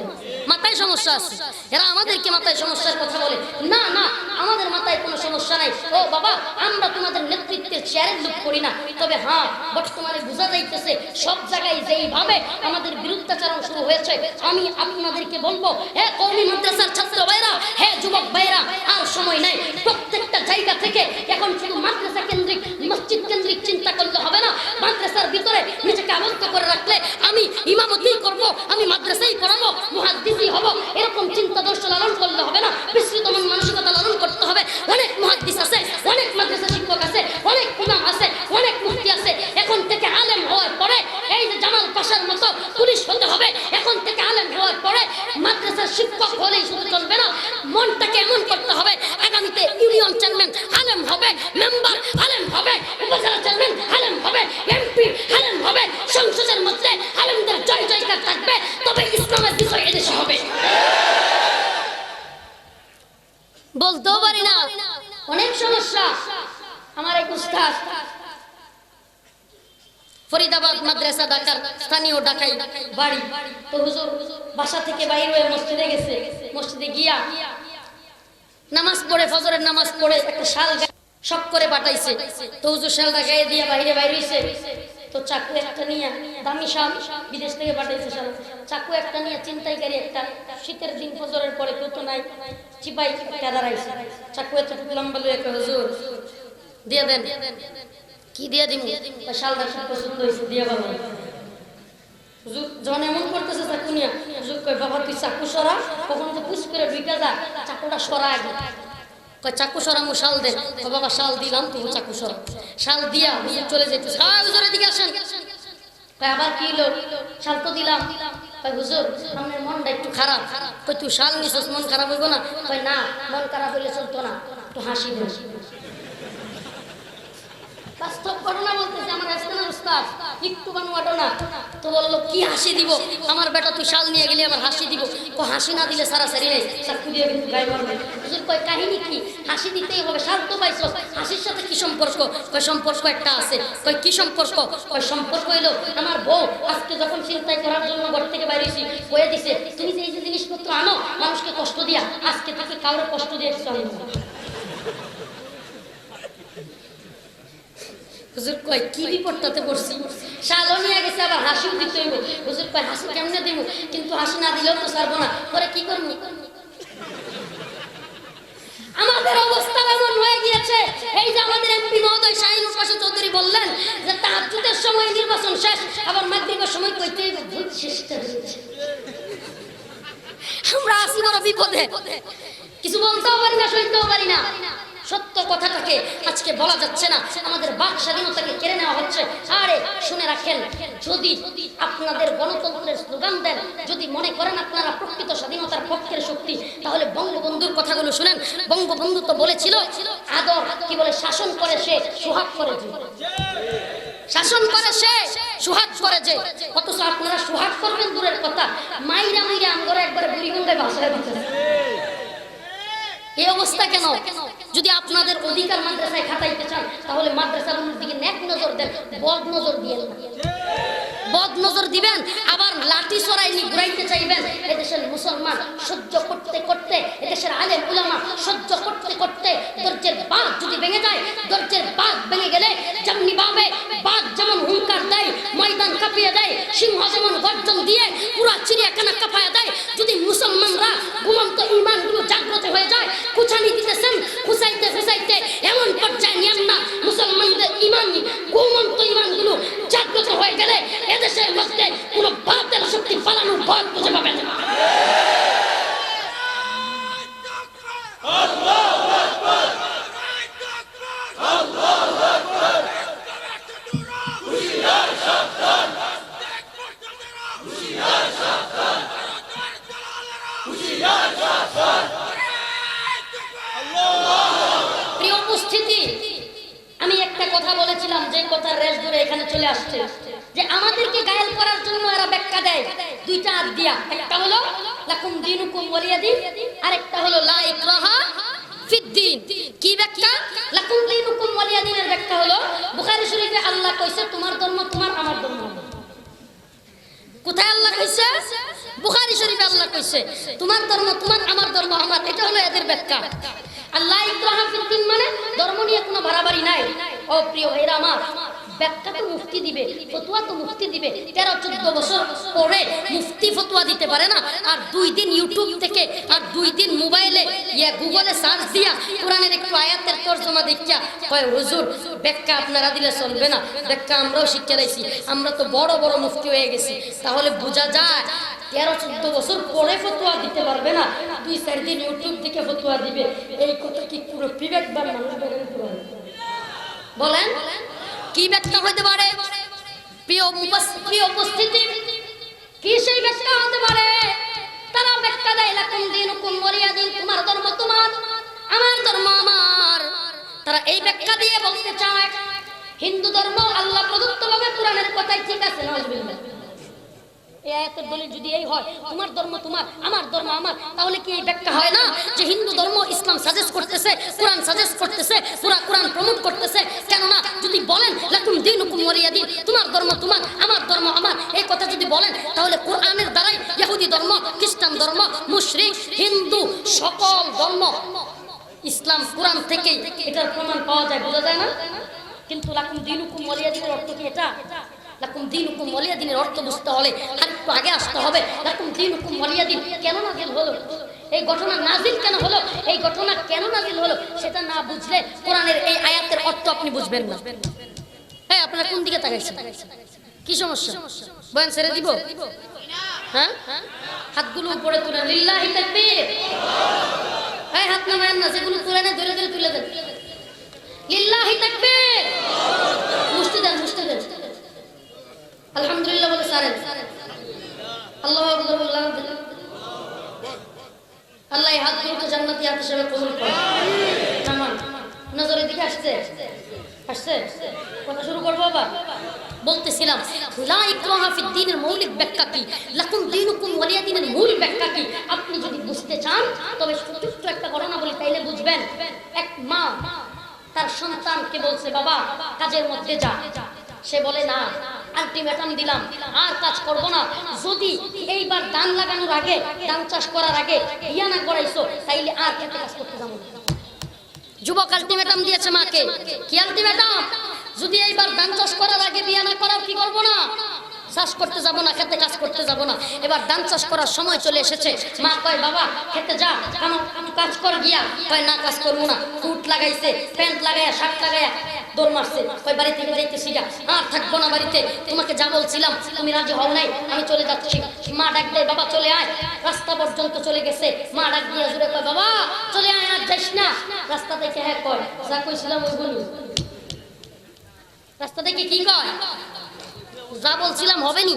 S1: মাথায় সমস্যা আছে। এরা আমাদেরকে মাথায় সমস্যার কথা বলে। না না, আমাদের মাথায় কোনো সমস্যা নাই। ও বাবা, আমরা তোমাদের নেতৃত্বের চেয়ারের লোক করি না। তবে হ্যাঁ, বর্তমানে বোঝা যাইতেছে সব জায়গায় যেইভাবে আমাদের বিরুদ্ধাচরণ শুরু হয়েছে, আমি আপনাদেরকে বলবো, হে কওমি মাদ্রাসার ছাত্র ভাইরা, হে যুবক ভাইরা, আর সময় নাই। প্রত্যেকটা জায়গা থেকে এখন শুধু মাদ্রাসা কেন্দ্রিক, মসজিদ কেন্দ্রিক চিন্তা করলে হবে না। মাদ্রাসার ভিতরে নিজেকে আবদ্ধ করে রাখলে আমি ইমামতি করব, আমি মাদ্রাসাই পড়াবো, মুহাদ্দিসই হব, এরকম চিন্তাদর্শ লালন করলে হবে না। বিস্তৃত মানসিকতা লালন করতে হবে। অনেক মুহাদ্দিস আছে, অনেক মাদ্রাসা শিক্ষক আছে, অনেক ইমাম আছে, অনেক মুফতি আছে। এখন থেকে আলেম হওয়ার পরে এই যে জামাল পাশার মতো পুলিশ হতে হবে। এখন থেকে আলেম হওয়ার পরে মাদ্রাসার শিক্ষক হলেই শুধু চলবে না, মনটাকে এমন করতে হবে আগামীতে ইউনিয়ন চেয়ারম্যান আলেম হবে, মেম্বার আলেম হবে, উপজেলা চেয়ারম্যান আলেম হবে, এমপি আলেম হবে, সংসদের মধ্যে আলেমদের জয় জয়কার থাকবে। তবে ইসলামের বিষয় এদেশে হবে। বলতেও পারি না, অনেক সমস্যা। আমার এক উস্তাদ ফরিদাবাদ মাদ্রাসা, ঢাকার স্থানীয় ঢাকায় বাড়ি। তো হুজুর বাসা থেকে বাইরে হয়ে মসজিদে গেছে। মসজিদে গিয়া নামাজ পড়ে, ফজরের নামাজ পড়ে একটা শাল শখ করে পাঠাইছে। তো হুজুর শালটা গায়ে দিয়ে বাইরে হইছে। তো চাকু একটা নিয়ে, দামি শাল, বিদেশ থেকে পাঠাইছে শাল, চাকু একটা নিয়ে চিন্তাইকারী একটা, শীতের দিন ফজরের পরে কেউ তো নাই, চিপাই একটা দাঁড়াইছে। চাকু একটা লম্বা লুয়ে একটা, হুজুর দিয়ে দেন। কি দিয়ে দিব? শালটা খুব পছন্দ হয়েছে, দিয়ে ভালো। হুজুর যখন এমন করতেছে চাকু নিয়ে, হুজুর কয়, বাবা তুই চাকু সরা, কখনো তো পুষ করে ঢুকে যা, চাকুটা সরা আগে। কয় চাকু সরামু, শাল দেন। বাবা শাল দিলাম, তুমি চাকু সরা। শাল দিয়া হুজুর চলে যেতেছে। হুজুর এদিকে আসেন। কয় আবার কি হলো? শাল তো দিলাম। কয় হুজুর আপনার মনটা একটু খারাপ। কয় তুই শাল নিছস, মন খারাপ হইব না? কয় না, মন খারাপ হইলে চলতো না, একটু হাসি দেন। বাস্তব ঘটনা বলতেছে, আমার হাসনার উস্তাদ একটু বানোয়াটো না। তো বললো কি হাসি দিব? আমার বেটা তুই শাল নিয়ে গেলে আবার হাসি দিব। তো হাসি না দিলে সারাসারি নেই, চাকু দিয়ে কিন্তু গায়ে মারবে। হুজুর কয় কাহিনী কি? হাসি দিতেই হবে, শাল তো পাইছ, হাসির সাথে কি সম্পর্ক? কয় সম্পর্ক একটা আছে। কয় কি সম্পর্ক? কয় সম্পর্ক হইলো আমার বউ আজকে যখন চিন্তাই করার জন্য ঘর থেকে বাইরেছি, কয়ে দিছে তুমি যে এই যে জিনিসপত্র আনো মানুষকে কষ্ট দিয়া, আজকে থেকে কাউরে কষ্ট দিয়ে কিছু আনবো না। হুজুর কয় কি বিপদটাতে পড়ছি? শালও নিয়ে গেছে, আবার হাসিও দিতে হইব। হুজুর কয় হাসি কেমনে দিব? কিন্তু হাসি না দিলেও তো ছাড়বো না, পরে কি করবো? আমাদের অবস্থা এমন হয়ে গিয়েছে, এই যে আমাদের এমপি মহোদয় শাহিনুর পাশা চৌধুরী বললেন যে তাহাজ্জুদের সময় নির্বাচন শেষ, আবার মাগরিবের সময় কইতে ভোট শেষটা হয়েছে। আমরা আসি বড় বিপদে, কিছু বলতেও পারি না, সইতেও পারি না। সত্য কথাটাকে আজকে বলা যাচ্ছে না, আমাদের বাক স্বাধীনতাকে কেড়ে নেওয়া হচ্ছে। আরে শুনে রাখেন, যদি আপনাদের গণতন্ত্রের স্লোগান দেন, যদি মনে করেন আপনারা প্রকৃত স্বাধীনতার পক্ষের শক্তি, তাহলে বঙ্গবন্ধুর কথাগুলো শুনেন। বঙ্গবন্ধু তো বলেছিল, আদর কি বলে, শাসন করে সে সুহাগ করে যে, শাসন করে সে সুহাগ করে যে। অথচ আপনারা সুহাগ করবেন দূরের কথা, মাইরা মাইরা আমরা একবারে বুড়িগঙ্গায় ভাষায় দিতেছে। এই অবস্থা কেন? যদি আপনাদের অধিকার মাদ্রাসায় খাটাইতে চান, তাহলে মাদ্রাসাগুলোর দিকে নেক নজর দেন, বদ নজর দিয়েন না। বদ নজর দিবেন, আবার লাঠি সরাই নিয়ে ঘুরাইতে চাইবেন। এদেশের মুসলমান সহ্য করতে করতে, এদেশের আলেম উলামা সহ্য করতে করতে ধৈর্যের বাঁধ যদি ভেঙে যায়, ধৈর্যের বাঁধ ভেঙে গেলে যেমনি ভাবে বাঘ যেমন হুঙ্কার দেয়, ময়দান কাঁপিয়ে দেয়, সিংহ যেমন গর্জন দিয়ে পুরা চিড়িয়াখানা কাঁপায় দেয়, যদি মুসলমানরা ঘুমন্ত ইমানগুলো জাগ্রত হয়ে যায়, কুচানি দিতেছেন, খুঁচাইতে খুঁচাইতে এমন পর্যায়ে নিয়েন না, মুসলমানদের ইমান, ঘুমন্ত ইমানগুলো জাগ্রত হয়ে গেলে এদেশের মধ্যে কোনো বাতের শক্তি পালানোর ভয় খুঁজে পাবেন না। প্রিয় উপস্থিতি, আমি একটা কথা বলেছিলাম, যে কথার রেশ ধরে এখানে চলে আসছে, যে আমাদেরকে গায়েল করার জন্য এরা ব্যাখ্যা দেয় দুইটা হাত দিয়া। একটা হলো লাকুম দীনুকুম ওয়ালিয়া দ্বীন, আরেকটা হলো লা ইকরাহা ফিদ্দীন। কি ব্যাখ্যা? লাকুম দীনুকুম ওয়ালিয়া দ্বীনের ব্যাখ্যা হলো বুখারী শরীফে আল্লাহ কইছে তোমার ধর্ম তোমার, আমার ধর্ম। কোথায় আল্লাহ কইছে? বুখারী শরীফে আল্লাহ কইছে তোমার ধর্ম তোমার, আমার ধর্ম আমার। এটা হলো এদের ব্যাখ্যা। আল্লাহ ইকরাহা ফিদ্দিন মানে ধর্ম নিয়ে কোনো বাড়াবাড়ি নাই। ও প্রিয় ভাইরা আমার, ব্যাখ্যা তো মুফতি দিবে, ফতোয়া তো মুফতি দিবে। 13-14 বছর পরে মুফতি ফতোয়া দিতে পারে না, আর 2 দিন ইউটিউব থেকে আর 2 দিন মোবাইলে গুগলে সার্চ দিয়া কোরআনের একটু আয়াতের তরজমা দেখিয়া কয় হুজুর ব্যাখ্যা আপনারা দিলে চলবে না, ব্যাখ্যা আমরাও শিক্ষা লাইছি, আমরা তো বড় বড় মুফতি হয়ে গেছি। তাহলে বোঝা যায় 13-14 বছর পরে ফতোয়া দিতে পারবে না, 2-4 দিন ইউটিউব থেকে ফতোয়া দিবে। এই কথা কি পুরো বিবেকবান মানুষ বলতে পারে? বলেন কি ব্যাখ্যা হতে পারে? প্রিয় উপস্থিতি, কি সেই ব্যাখ্যা হতে পারে? তারা ব্যাখ্যা দেয় লাকুম দীনুকুম ওয়ালিয়া দিন, তোমার ধর্ম তোমার, আমার ধর্ম আমার। তারা এই ব্যাখ্যা দিয়ে বলতে চায় হিন্দু ধর্ম আল্লাহ প্রদত্তভাবে কোরআনের কথাই ঠিক আছে। নাউজুবিল্লাহ। এই আয়াতের দলিল যদি এই হয় তোমার ধর্ম তোমার, আমার ধর্ম আমার, তাহলে কি এই ব্যাখ্যা হয় না যে হিন্দু ধর্ম ইসলাম সাজেস্ট করতেছে, কোরআন সাজেস্ট করতেছে, কোরআন প্রমোট করতেছে? কেন না? যদি বলেন লাকুম দীনুকুম ওয়ালিয়া দিন, তোমার ধর্ম তোমার, আমার ধর্ম আমার, এই কথা যদি বলেন তাহলে কোরআনের দ্বারাই ইহুদি ধর্ম, খ্রিস্টান ধর্ম, মুশরিক, হিন্দু সকল ধর্ম ইসলাম কোরআন থেকেই এটার প্রমাণ পাওয়া যায়, বোঝা যায় না? কিন্তু লাকুম দীনুকুম ওয়ালিয়া দিনের অর্থ কি এটা? লাকুম দীনুকুম ওয়ালিয়া দিনের অর্থ বুঝতে হলে আর একটু আগে আসতে হবে। লাকুম দীনুকুম ওয়ালিয়া দিন কেন নাজিল হলো, এই ঘটনা নাজিল কেন হলো, এই ঘটনা কেন নাজিল হলো, সেটা না বুঝলে কোরআনের এই আয়াতের অর্থ আপনি বুঝবেন না। হ্যাঁ, আপনারা কোন দিকে তাকাইছেন? কি সমস্যা? বয়ান ছেড়ে দিব? হ্যাঁ, হাতগুলো উপরে তুলে লিল্লাহি তাকবীর। এই হাত নামায়েন না, যেগুলো তুলে নেন ধরে ধরে তুলে দেন। লিল্লাহি তাকবীর। মুষ্টি দেন, মুষ্টি দেন। আলহামদুলিল্লাহ বলে সারেন। আল্লাহু আকবার বলে আল্লাহ এই হাতগুলোকে জান্নাতি হাত হিসেবে কবুল করে। নামান নজরের দিকে আসছে, আসছে কথা শুরু করবো আবার। বলতেছিলাম লা ইকরাহা ফিদ্দীনের মৌলিক ব্যাখ্যা কি, লাকুম দীনুকুম ওয়ালিয়া দিনের মূল ব্যাখ্যা কি আপনি যদি বুঝতে চান তবে ছোট্ট একটা ঘটনা বলি, তাইলে বুঝবেন। এক মা তার সন্তানকে বলছে বাবা কাজের মধ্যে যা, সে বলে না, আলটিমেটাম দিলাম আর কাজ করব না, যদি এইবার ধান লাগানোর আগে, ধান চাষ করার আগে বিয়া না করাইছো তাইলে আর খেতে কাজ করতে যাবো না। যুবক আলটিমেটাম দিয়েছে মাকে। কি আলটিমেটাম? যদি এইবার ধান চাষ করার আগে বিয়া না করাও কি করবো না, চাষ করতে যাব না, খেতে কাজ করতে যাব না। এবার ধান চাষ করার সময় চলে এসেছে, মা কয় বাবা খেতে যা, কাজ কর গিয়া। কয় না কাজ করবো না। ফুট লাগাইছে, প্যান্ট লাগাইয়া, শার্ট লাগাইয়া দৌড় মারছে। কয় বাড়ি থেকে যাইতেছি যা, আর থাকবো না বাড়িতে, তোমাকে যা বলছিলাম তুমি রাজি হও নাই, আমি চলে যাচ্ছি। মা ডাক দেয় বাবা চলে আয়। রাস্তা পর্যন্ত চলে গেছে, মা ডাক দিয়ে জুড়ে কয় বাবা চলে আয়, আর যাইস না। রাস্তা থেকে হ্যাঁ কয়, যা কইছিলাম ওইগুলো। রাস্তা থেকে কি কয়? যা বলছিলাম হবে নি।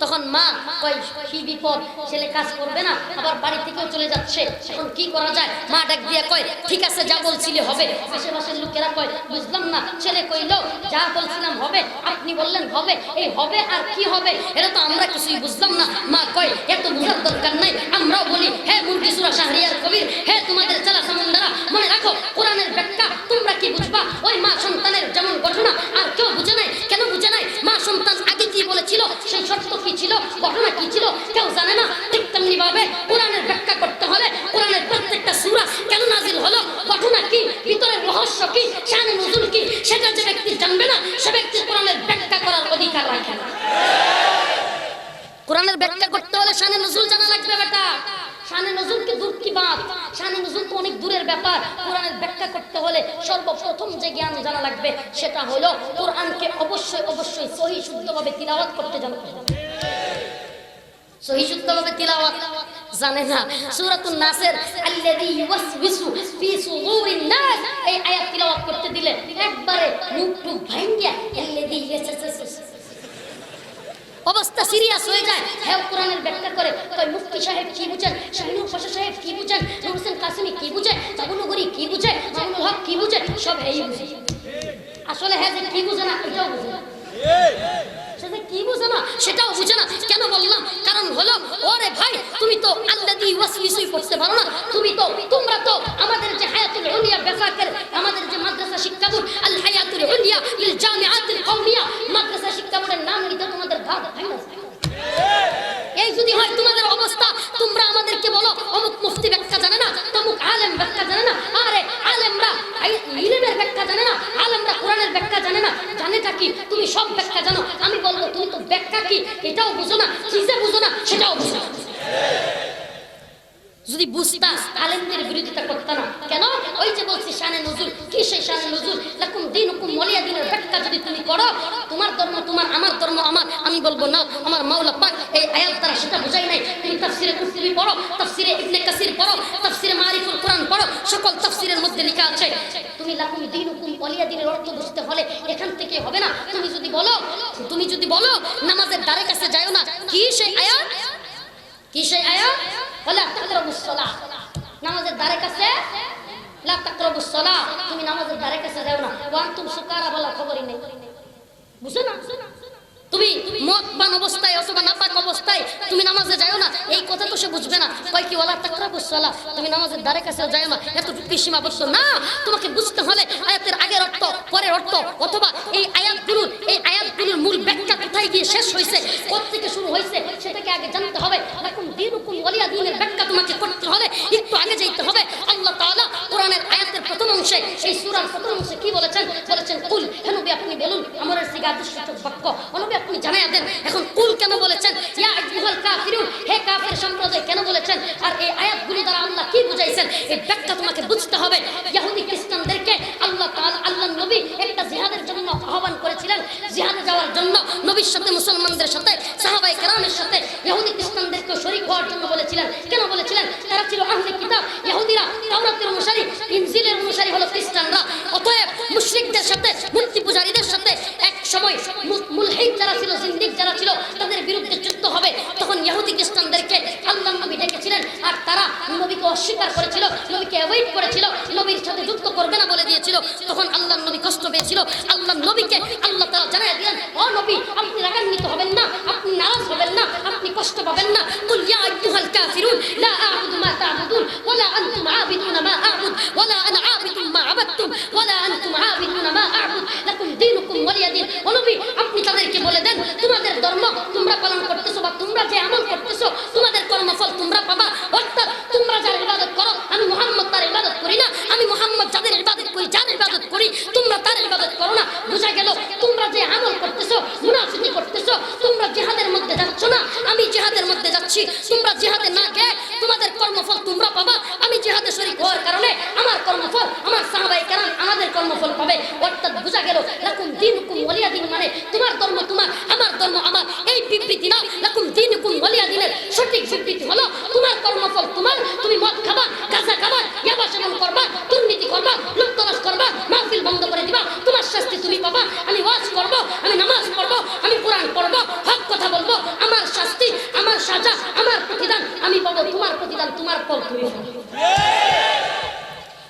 S1: তখন মা কয় কি বিপদ, ছেলে কাজ করবে না, আবার বাড়ি থেকেও চলে যাচ্ছে, এখন কি করা যায়? মা ডাক দিয়ে কয় ঠিক আছে যা বলছিলে হবে। আশেপাশের লোকেরা কয় বুঝলাম না, ছেলে কইলো যা বলছিলাম হবে, আপনি বললেন হবে, এই হবে আর কি হবে এটা তো আমরা কিছুই বুঝলাম না। মা কয় এত বোঝার দরকার নাই, আমরাও বলি হে মুরগি সুরা শাহরিয়ার কবির, হে তোমাদের চালা সামন্দারা, মনে রাখো কোরআনের ব্যাখ্যা তোমরা কি বুঝবা? ওই মা সন্তানের যেমন ঘটনা আর কেউ বুঝে নাই। কেন বুঝে নাই? মা সন্তান আগে কি বলেছিল, সেই সত্য কি ছিল, ঘটনা কি ছিল কেউ জানে না। ঠিক তেমনি ভাবে কোরআনের ব্যাখ্যা করতে হলে কোরআনের প্রত্যেকটা সূরা কেন নাজিল হলো, ঘটনা কি, ভিতরের রহস্য কি, শানে নুজুল কি, সেটা যে ব্যক্তি জানবে না সে ব্যক্তি কোরআনের ব্যাখ্যা করার অধিকার রাখে না। কোরআনের ব্যাখ্যা করতে হলে শানে নুজুল জানা লাগবে বেটা। শানে নজুল কি দূর কি বাত, শানে নজুল তো অনেক দূরের ব্যাপার। কোরআনের ব্যাখ্যা করতে হলে সর্বপ্রথম যে জ্ঞান জানা লাগবে সেটা হলো কোরআনকে অবশ্যই অবশ্যই সহি শুদ্ধভাবে তিলাওয়াত করতে জানতে হবে। সহি শুদ্ধভাবে তিলাওয়াত জানে না, সূরাতুন নাসের আল্লাযী ইউওয়াসওয়িসু ফি সুদুরিন নাস এই আয়াত তিলাওয়াত করতে দিলে একবারে মুখ টুক ভাঙ্গিয়া আল্লাযী ইউওয়াসওয়িসু অবস্থা সিরিয়াস হয়ে যায়। হ্যাঁ কোরআনের ব্যাখ্যা করে কয় মুফতি সাহেব কি বুঝেন, শাহিনুর পাশা সাহেব কি বুঝেন, নূর হোসেন কাসেমি কি বুঝে, জাবুনগরী কি বুঝে, মামুনুল হক কি বুঝে, সব এই বুঝে। আসলে হ্যাঁ যে কি বুঝে না এটাও বুঝে না, সে যে কি বুঝে না সেটাও বুঝে না। কেন বললাম? কারণ হলো ওরে ভাই তুমি তো আল্লাযী ওয়াসওয়িসুই পড়তে পারো না। তোমরা তো আমাদের যে হায়াতুল উলিয়া বেফাকের, আমাদের যে মাদ্রাসা শিক্ষা বোর্ড আল হায়াতুল উলিয়া লিল জামিআতুল কওমিয়া মাদ্রাসা শিক্ষা বোর্ডের নাম নিতে তোমাদের ভাগ ভাই না। থাকি, তুমি সব ব্যাখ্যা জানো। আমি বলবো তুমি তো ব্যাখ্যা কি এটাও বুঝো না, কি যে বুঝো না সেটাও বুঝো না। যদি বুঝতা আলেমদের বিরোধিতা করতে না কেন? ওই যে বলছি শানে নজুল, কি সেই শানে নজুল? লাকুম দীনুকুম ওয়ালিয়া দ্বীনের ব্যাখ্যা যদি তুমি করো, তোমার ধর্ম তোমার, আমার ধর্ম আমার, আমি বলবো না আমার মাওলা পাক এই আয়াত দ্বারা সেটা বোঝাই নাই। তুমি তাফসিরে কুরতুবী পড়ো, তাফসিরে ইবনে কাসির পড়ো, তাফসিরে মারিফুল কোরআন পড়ো, সকল তাফসিরের মধ্যে লেখা আছে তুমি লাকুম দীনুকুম ওয়ালিয়া দ্বীনের অর্থ বুঝতে হলে এখান থেকে হবে না। তুমি যদি বলো নামাজের ধারে কাছে যাও না, কি সেই আয়াত? কি সেই আয়াত? ওয়ালা তাকরাবুস সালাহ, নামাজের ধারে কাছে লা তাকরাবুস সালাহ, তুমি নামাজের ধারে কাছে যাও না। ওয়া আনতুম সুকারা বলা খবরই নেই, বুঝো না? তুমি মদপান অবস্থায় অথবা নাপাক অবস্থায় তুমি নামাজে যাও না, এই কথা তো সে বুঝবে না। কয় কি ওয়ালা তাকরাবুস সালাহ, তুমি নামাজের ধারে কাছে যাও না, এতটুকু সীমাবদ্ধ না। তোমাকে বুঝতে হলে আয়াতের আগের অর্থ, পরের অর্থ, অথবা এই আয়াতগুলোর মূল ব্যাখ্যা কোথায় গিয়ে শেষ হয়েছে, কোথা থেকে শুরু হয়েছে সেটাকে আগে জানতে হবে। লাকুম দীনুকুম ওয়ালিয়া দ্বীনের ব্যাখ্যা তোমাকে করতে হলে একটু আগে যেতে হবে। আল্লাহ তাআলা কোরআনের আয়াতের প্রথম অংশে, এই সূরার প্রথম অংশে কি বলেছেন? বলেছেন কুল, হে নবী আপনি বলুন, আমরের সিগা আদেশসূচক বাক্য, নবী আপনি জানাইয়া দেন। এখন কুল কেন বলেছেন? ইয়া আইয়ুহাল কাফিরুন, হে কাফের সম্প্রদায় কেন বলেছেন? আর এই আয়াতগুলি দ্বারা আল্লাহ কি বুঝাইছেন এই ব্যাখ্যা তোমাকে বুঝতে হবে। ইহুদি খ্রিস্টানদেরকে আল্লাহ তাআলা, আল্লাহর নবী একটা জিহাদের জন্য আহ্বান করেছিলেন, জিহাদে যাওয়ার জন্য নবীর সাথে, মুসলমানদের সাথে, সাহাবায়ে কেরামের সাথে ইহুদি খ্রিস্টানদেরকে শরীক হওয়ার জন্য বলেছিলেন। কেন বলেছিলেন? তারা ছিল আহলে কিতাব, ইহুদিরা তাওরাতের অনুসারী, ইনজিলের অনুসারী হলো খ্রিস্টানরা। অতএব মুশরিকদের সাথে, মূর্তি পূজারীদের সাথে এক সময় মুলহিদ যারা ছিল, জিন্দিক যারা ছিল, তাদের বিরুদ্ধে যুদ্ধ হবে। তখন ইহুদি খ্রিস্টানদেরকে আল্লাহর নবী ডেকেছিলেন, আর তারা নবীকে অস্বীকার করেছিল, নবীকে অ্যাভয়েড করেছিল, নবীর সাথে যুদ্ধ করবে না বলে দিয়েছিল। তখন আল্লাহর নবী কষ্ট পেয়েছিল। আল্লাহর নবীকে আল্লাহ তাআলা জানায় দিলেন, ও নবী আপনি রাগান্বিত হবেন না, আপনি নারাজ হবেন না, আপনি কষ্ট পাবেন না। কুল ইয়া আইয়ুহাল কাফিরুন লা আ'বুদু মা তা'বুদুন ওয়ালা আনতুম আ'বিদুনা মা আ'বুদ ওয়ালা আনা আ'বিদুম মা আ'বাদতুম ওয়ালা আনতুম আ'বিদুনা মা আ'বুদ লাকুম দীনুকুম ওয়ালিয়া দীন। ও নবী আপনি তাদেরকে বলে দেন, তোমাদের ধর্ম তোমরা পালন করতেছো বা তোমরা যে আমল করতেছো তোমাদের কর্মফল তোমরা পাবা। অর্থাৎ তোমরা যার ইবাদত করো, আমি মুহাম্মদ তার ইবাদত করি না, আমি মুহাম্মদ যাদের ইবাদত করি, যার ইবাদত করি, তোমরা তার ইবাদত করো না। বুঝা গেল তোমরা যে আমল করতেছো, মুনাফিকি করতেছো, তোমরা জিহাদের মধ্যে যাচ্ছ না, আমি জিহাদের মধ্যে যাচ্ছি। তোমরা জিহাদে না গিয়ে তোমাদের কর্মফল তোমরা পাবা, আমি জিহাদে শরীক হওয়ার কারণে আমার কর্মফল, আমার সাহাবায়ে কেরাম আমাদের কর্মফল পাবে। অর্থাৎ বুঝা গেল লাকুম দীনুকুম ওয়ালিয়া দীন মানে তোমার ধর্ম তোমার, আমার ধর্ম আমার, এই বিবৃতি না। লাকুম দীনুকুম ওয়ালিয়া দীনের সঠিক বিবৃতি হলো তোমার কর্মফল তোমার, তুমি মদ খাবা, গাঁজা খাবা, ইয়াবা সেবন করবা, দুর্নীতি করবা, লুটতরাজ করবা, মাহফিল বন্ধ করে দিবা, তোমার শাস্তি তুমি পাবা। আমি ওয়াজ করব, আমি নামাজ পড়ব, আমি কোরআন পড়ব, হক কথা বলবো, আমার শাস্তি, আমার সাজা, আমার প্রতিদান আমি পাবো, তোমার প্রতিদান তোমার ফল তুমি পাবে।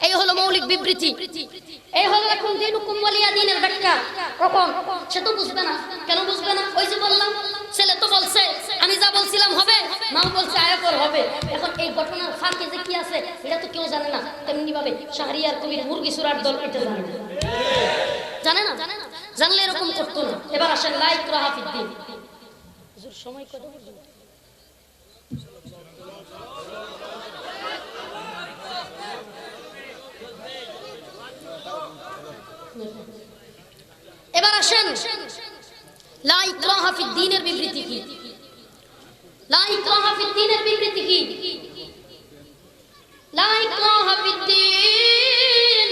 S1: এই হলো মৌলিক বিবৃতি, এই হলো লাকুম দীনুকুম ওয়ালিয়া দীনের ব্যাখ্যা। কখন? সে তো বুঝবে না। কেন বুঝবে না? ওই যে বললাম, ছেলে তো বলছে আমি যা বলছিলাম হবে, মাও বলছে আয়াতর হবে। এখন এই ঘটনার ফাঁকে যে কি আছে এটা তো কেউ জানে না। তেমনি ভাবে শাহরিয়ার কবির মুরগি সুরার দল এটা জানে না, জানলে এরকম করতো না। এবার আসেন লা ইকরাহা ফিদ্দীন। সময় কত পর্যন্ত? এবার আসেন লা ইকরাহা ফিদ্দীনের বিবৃতি কি? লা ইকরাহা ফিদ্দীনের বিবৃতি কি? লা ইকরাহা ফিদ্দীন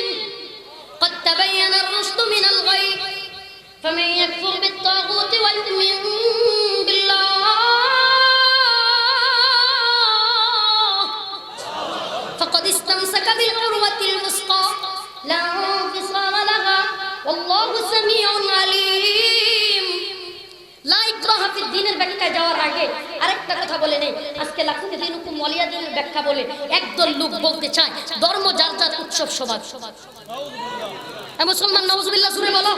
S1: قد تبين الرشد من الغي فمن يكفر بالطاغوت ويؤمن بالله فقد استمسك بالعروة الوثقى لا انفصام لها والله سميع عليم। লা ইকরাহা ফিদ্দীনের ব্যাখ্যা যাওয়ার আগে আরেকটা কথা বলে নেই। আজকে লাকুম দীনুকুম ওয়ালিয়া দীনের ব্যাখ্যা বলে একদল লোক বলতে চায় ধর্ম যার যার উৎসব সবার। মুসলমান নাউজুবিল্লাহ জুড়ে বলো।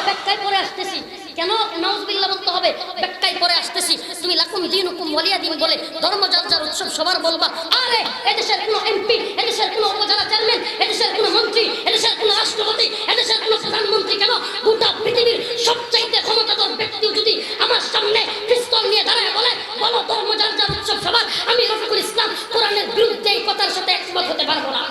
S1: ব্যাখ্যায় পরে আসতেছি। কেন নাউজুবিল্লাহ বলতে হবে? ব্যাখ্যায় পরে আসতেছি। তুমি লাকুম দীনুকুম ওয়ালিয়া দীন বলে ধর্ম যার যার উৎসব সবার বলবা। আরে এদেশের কোনো এমপি, এদেশের কোনো উপজেলা চেয়ারম্যান, এদেশের কোনো মন্ত্রী, এদেশের কোনো রাষ্ট্রপতি, এদেশের কোনো প্রধানমন্ত্রী কেন গোটা পৃথিবীর সবচাইতে ক্ষমতাধর ব্যক্তিও যদি আমার সামনে পিস্তল নিয়ে দাঁড়ায় বলে বলো ধর্ম যার যার উৎসব সবার, আমি রফিকুল ইসলাম কোরআনের বিরুদ্ধে এই কথার সাথে একমত হতে পারবো না।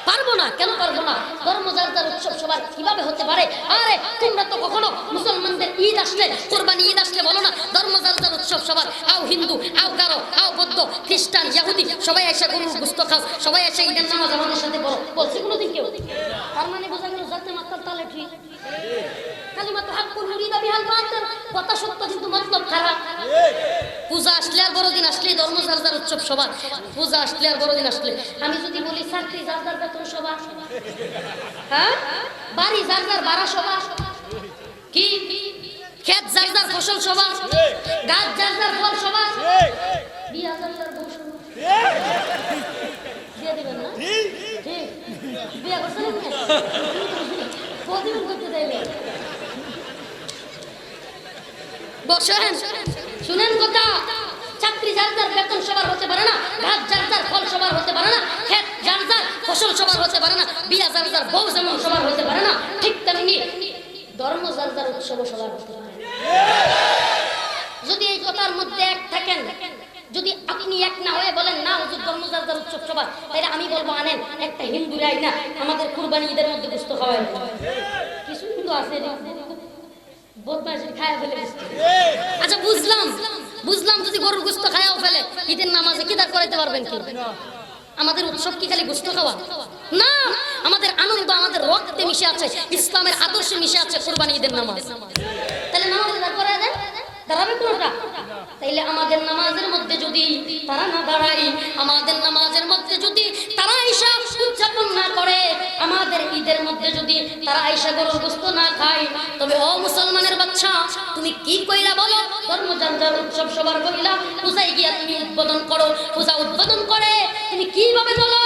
S1: পারবো না। কেন পারবো না? ধর্ম যার যার উৎসব সবার কিভাবে কিভাবে হতে পারে? আরে তোমরা তো কখনো মুসলমানদের ঈদ আসলে, কোরবানি ঈদ আসলে বলো না ধর্ম যার যার উৎসব সবার, আও হিন্দু, আও গারো, আও বৌদ্ধ, খ্রিস্টান, ইহুদি, সবাই এসে গরুর গোশত খাও, সবাই এসে ঈদের নামাজ আমাদের সাথে পড়ো, বলছে কোনোদিন কেউ? তার মানে বোঝা গেল যাতে মাত্রার তালে ঠিক। কালিমাতু হাক্কুন নুরিদা বিহাল বাতিল, কথা সত্য কিন্তু মতলব খারাপ। পূজা আসলে আর বড়দিন আসলে ধর্ম যার যার উৎসব সবার, পূজা আসলে আর বড়দিন আসলে। আমি যদি বলি চাকরি যার যার বেতন সবার, হ্যাঁ, বাড়ি যার যার ভাড়া সবার, কি ক্ষেত যার যার ফসল সবার, গাছ যার যার ফল সবার, বিয়া যার যার বউ সবার। দিয়ে দিবেন না? ঠিক, বিয়া করছেন কদিন করতে দেবে? বসেন, শুনেন কথা। চাকরি যার যার বেতন সবার হতে পারে না, গাছ যার যার ফল সবার হতে পারে না, ক্ষেত যার যার ফসল সবার হতে পারে না, বিয়া যার যার বউ যেমন সবার হতে পারে না, ঠিক তেমনি ধর্ম যার যার উৎসব সবার হতে পারে। যদি এই কথার মধ্যে এক থাকেন, যদি আপনি এক না হয়ে বলেন না হুজুর ধর্ম যার যার উৎসব সবার, তাহলে আমি বলবো আনেন একটা হিন্দু রাই না আমাদের কুরবানি ঈদের মধ্যে গোশত খাওয়ায়। কিছু কিন্তু আছে বদমাইশি খায়া ফেলে। আচ্ছা বুঝলাম যদি গরুর গোশত খায়াও ফেলে ঈদের নামাজে কি দাঁড় করাইতে পারবেন কি? আমাদের উৎসব কি খালি গোশত খাওয়া না, আমাদের আনন্দ আমাদের রক্তে মিশে আছে, ইসলামের আদর্শে মিশে আছে কুরবানি ঈদের নামাজ। তাহলে নামাজে দাঁড় করায় দেন, দাঁড়াবে কোনটা? তাইলে আমাদের নামাজের মধ্যে যদি তারা না দাঁড়ায়, আমাদের নামাজের মধ্যে যদি তারা ঈশা উদযাপন না করে, আমাদের ঈদের মধ্যে যদি তারা ঈশা গরুর গোশত না খায়, তবে ও মুসলমানের বাচ্চা তুমি কি কইরা বলো? ধর্ম যার যার উৎসব সবার কইলা, পূজায় গিয়া তুমি উদ্বোধন করো, পূজা উদ্বোধন করে তুমি কিভাবে বলো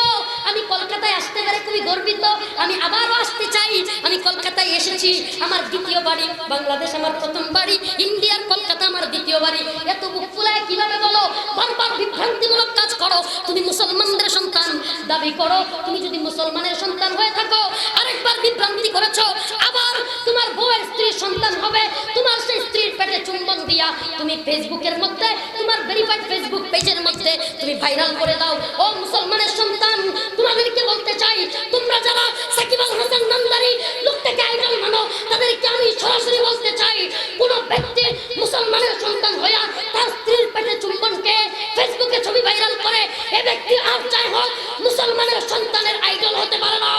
S1: আমি কলকাতায় আসতে পেরে খুবই গর্বিত, আমি আবারও আসতে চাই, আমি কলকাতায় এসেছি, আমার দ্বিতীয় বাড়ি, বাংলাদেশ আমার প্রথম বাড়ি, ইন্ডিয়ার কলকাতা আমার দ্বিতীয় বাড়ি, এত বুক ফুলায় কিভাবে বলো? বারবার বিভ্রান্তিমূলক কাজ করো। তুমি মুসলমানদের সন্তান দাবি করো, তুমি যদি মুসলমানের সন্তান হয়ে থাকো, আরেকবার বিভ্রান্তি করেছো, আবার তোমার বউয়ের স্ত্রীর সন্তান হবে, তোমার সেই স্ত্রীর পেটে চুম্বন দিয়া তুমি ফেসবুকের মধ্যে, তোমার ভেরিফাইড ফেসবুক পেজের মধ্যে তুমি ভাইরাল করে দাও। ও মুসলমানের সন্তান, তোমাদেরকে বলতে চাই, তোমরা যারা সাকিব আল হাসান নান্দারি লোকটাকে আইডল মানো, তাদেরকে আমি সরাসরি বলতে চাই, কোন ব্যক্তি মুসলমানের সন্তান হইয়া তার স্ত্রীর পেটে চুম্বনকে ফেসবুকে ছবি ভাইরাল করে, এ ব্যক্তি আর চাই হোক মুসলমানের সন্তানের আইডল হতে পারে না।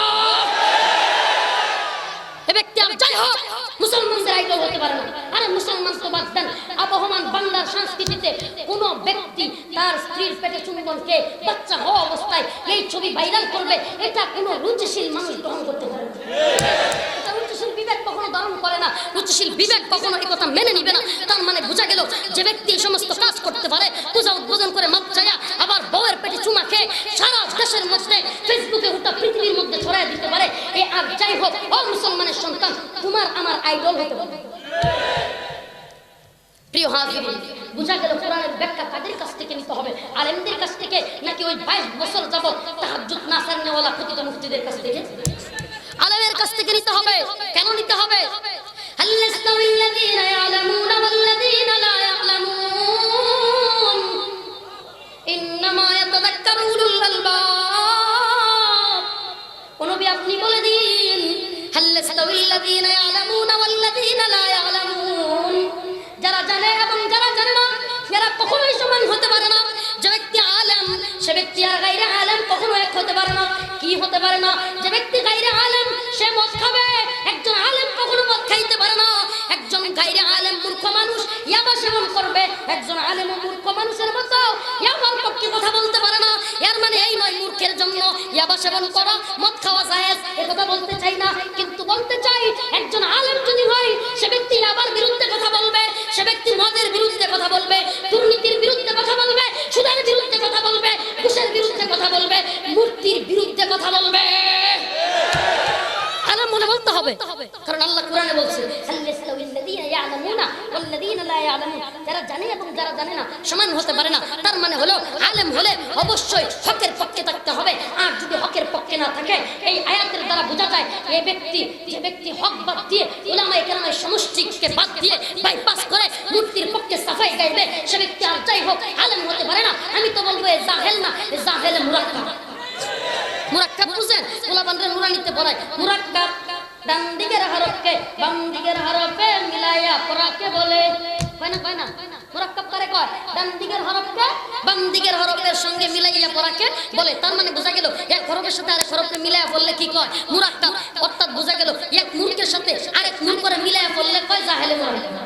S1: এ ব্যক্তি আর যাই হোক মুসলমানদের আইডল হতে পারে না। আরে মুসলমান তো বাদ দেন, আবহমান বাংলার সংস্কৃতিতে কোন ব্যক্তি তার স্ত্রীর পেটে চুম্বনকে বাচ্চা হওয়া অবস্থায় এই ছবি ভাইরাল করবে, এটা কোনো রুচিশীল মানুষ গ্রহণ করতে পারে না। এটা রুচিশীল বিবেক কখনো ধারণ করে না, রুচিশীল বিবেক কখনো এই কথা মেনে নিবে না। তার মানে বোঝা গেল যে ব্যক্তি এই সমস্ত কাজ করতে পারে, পূজা উদ্বোধন করে মাপ চাইয়া আবার বউয়ের পেটে চুমা খেয়ে সারা দেশের মধ্যে ফেসবুকে গোটা পৃথিবীর মধ্যে ছড়াই দিতে পারে, এ আর যাই হোক ও মুসলমানের সন্তান তোমার আমার আইডল হতে পারে। প্রিয় হাজির, বুঝা গেল কোরআনের ব্যাখ্যা কাদের কাছ থেকে নিতে হবে? আলেমদের কাছ থেকে, নাকি ওই 22 বছর যাবত তাহাজ্জুদ না সারনেওয়ালা প্রতিটা মুফতিদের কাছ থেকে? আলেমের কাছ থেকে নিতে হবে। কেন নিতে হবে? হাল ইয়াস্তাউিল্লাযীনা ইয়ালামুনা ওয়াল্লাযীনা লা ইয়ালামুন ইন্নামা ইয়াতাযাক্কারু উলুল আলবাব। নবী আপনি বলে দিন, হাল ইয়াস্তাউিল্লাযীনা ইয়ালামুনা ওয়াল্লাযীনা লা ইয়ালামুন, যারা জানে এবং যারা জানে না এরা কখনোই সমান হতে পারে না। যে ব্যক্তি আলেম সে ব্যক্তি আর গায়রে আলেম কখনো এক হতে পারে না। কি হতে পারে না? যে ব্যক্তি গায়রে আলেম সে মদ খাবে, একজন আলেম কখনো মদ খাইতে পারে না। একজন গায়রে আলেম মূর্খ মানুষ ইয়াবা সেবন করবে, একজন আলেম মূর্খ মানুষের মতো ইয়াবার পক্ষে কথা বলতে পারে না। এর মানে এই নয় মূর্খের জন্য ইয়াবা সেবন করা, মদ খাওয়া জায়েজ, এ কথা বলতে চাই না। কিন্তু বলতে চাই একজন আলেম যদি হয় সে ব্যক্তি ইয়াবার বিরুদ্ধে কথা বলবে, সে ব্যক্তি মদের বিরুদ্ধে কথা বলবে, দুর্নীতির বিরুদ্ধে কথা বলবে, সুদের বিরুদ্ধে কথা বলবে, ঘুষের বিরুদ্ধে কথা বলবে, মূর্তির বিরুদ্ধে কথা বলবে। আলেম মনে বলতে হবে, কারণ আল্লাহ কোরআনে বলছে যারা জানে এবং যারা জানে না সমান হতে পারে না। তার মানে হলো আলেম হলে অবশ্যই হকের পক্ষে থাকতে হবে, আর যদি হকের পক্ষে না থাকে, এই আয়াতের দ্বারা বোঝা যায় এই ব্যক্তি, যে ব্যক্তি হক বাদ দিয়ে উলামায়ে কেরামের সমষ্টিকে বাদ দিয়ে বাইপাস করে মূর্তির পক্ষে সাফাই গাইবে, সে ব্যক্তি আর যাই হোক আলেম হতে পারে না। আমি তো বলবো এ জাহেল না, এ জাহেলে মুরাক্কাব। মুরাক্কাব বুঝেন? ওলামাদের নুরানিতে পড়ায় মুরাক্কাব ডান দিকের হরফকে বাম দিকের হরফে মিলাইয়া পড়াকে বলে, কয় না মুরাক্কাব করে কয়, ডান দিকের হরফকে বাম দিকের হরফের সঙ্গে মিলাইয়া পড়াকে বলে। তার মানে বোঝা গেল এক হরফের সাথে আরেক হরফকে মিলাইয়া বললে কি কয়, মুরাক্কাব। অর্থাৎ বোঝা গেল এক মূর্খের সাথে আরেক মূর্খ করে মিলাইয়া বললে কয় জাহেলে মুরাক্কাব।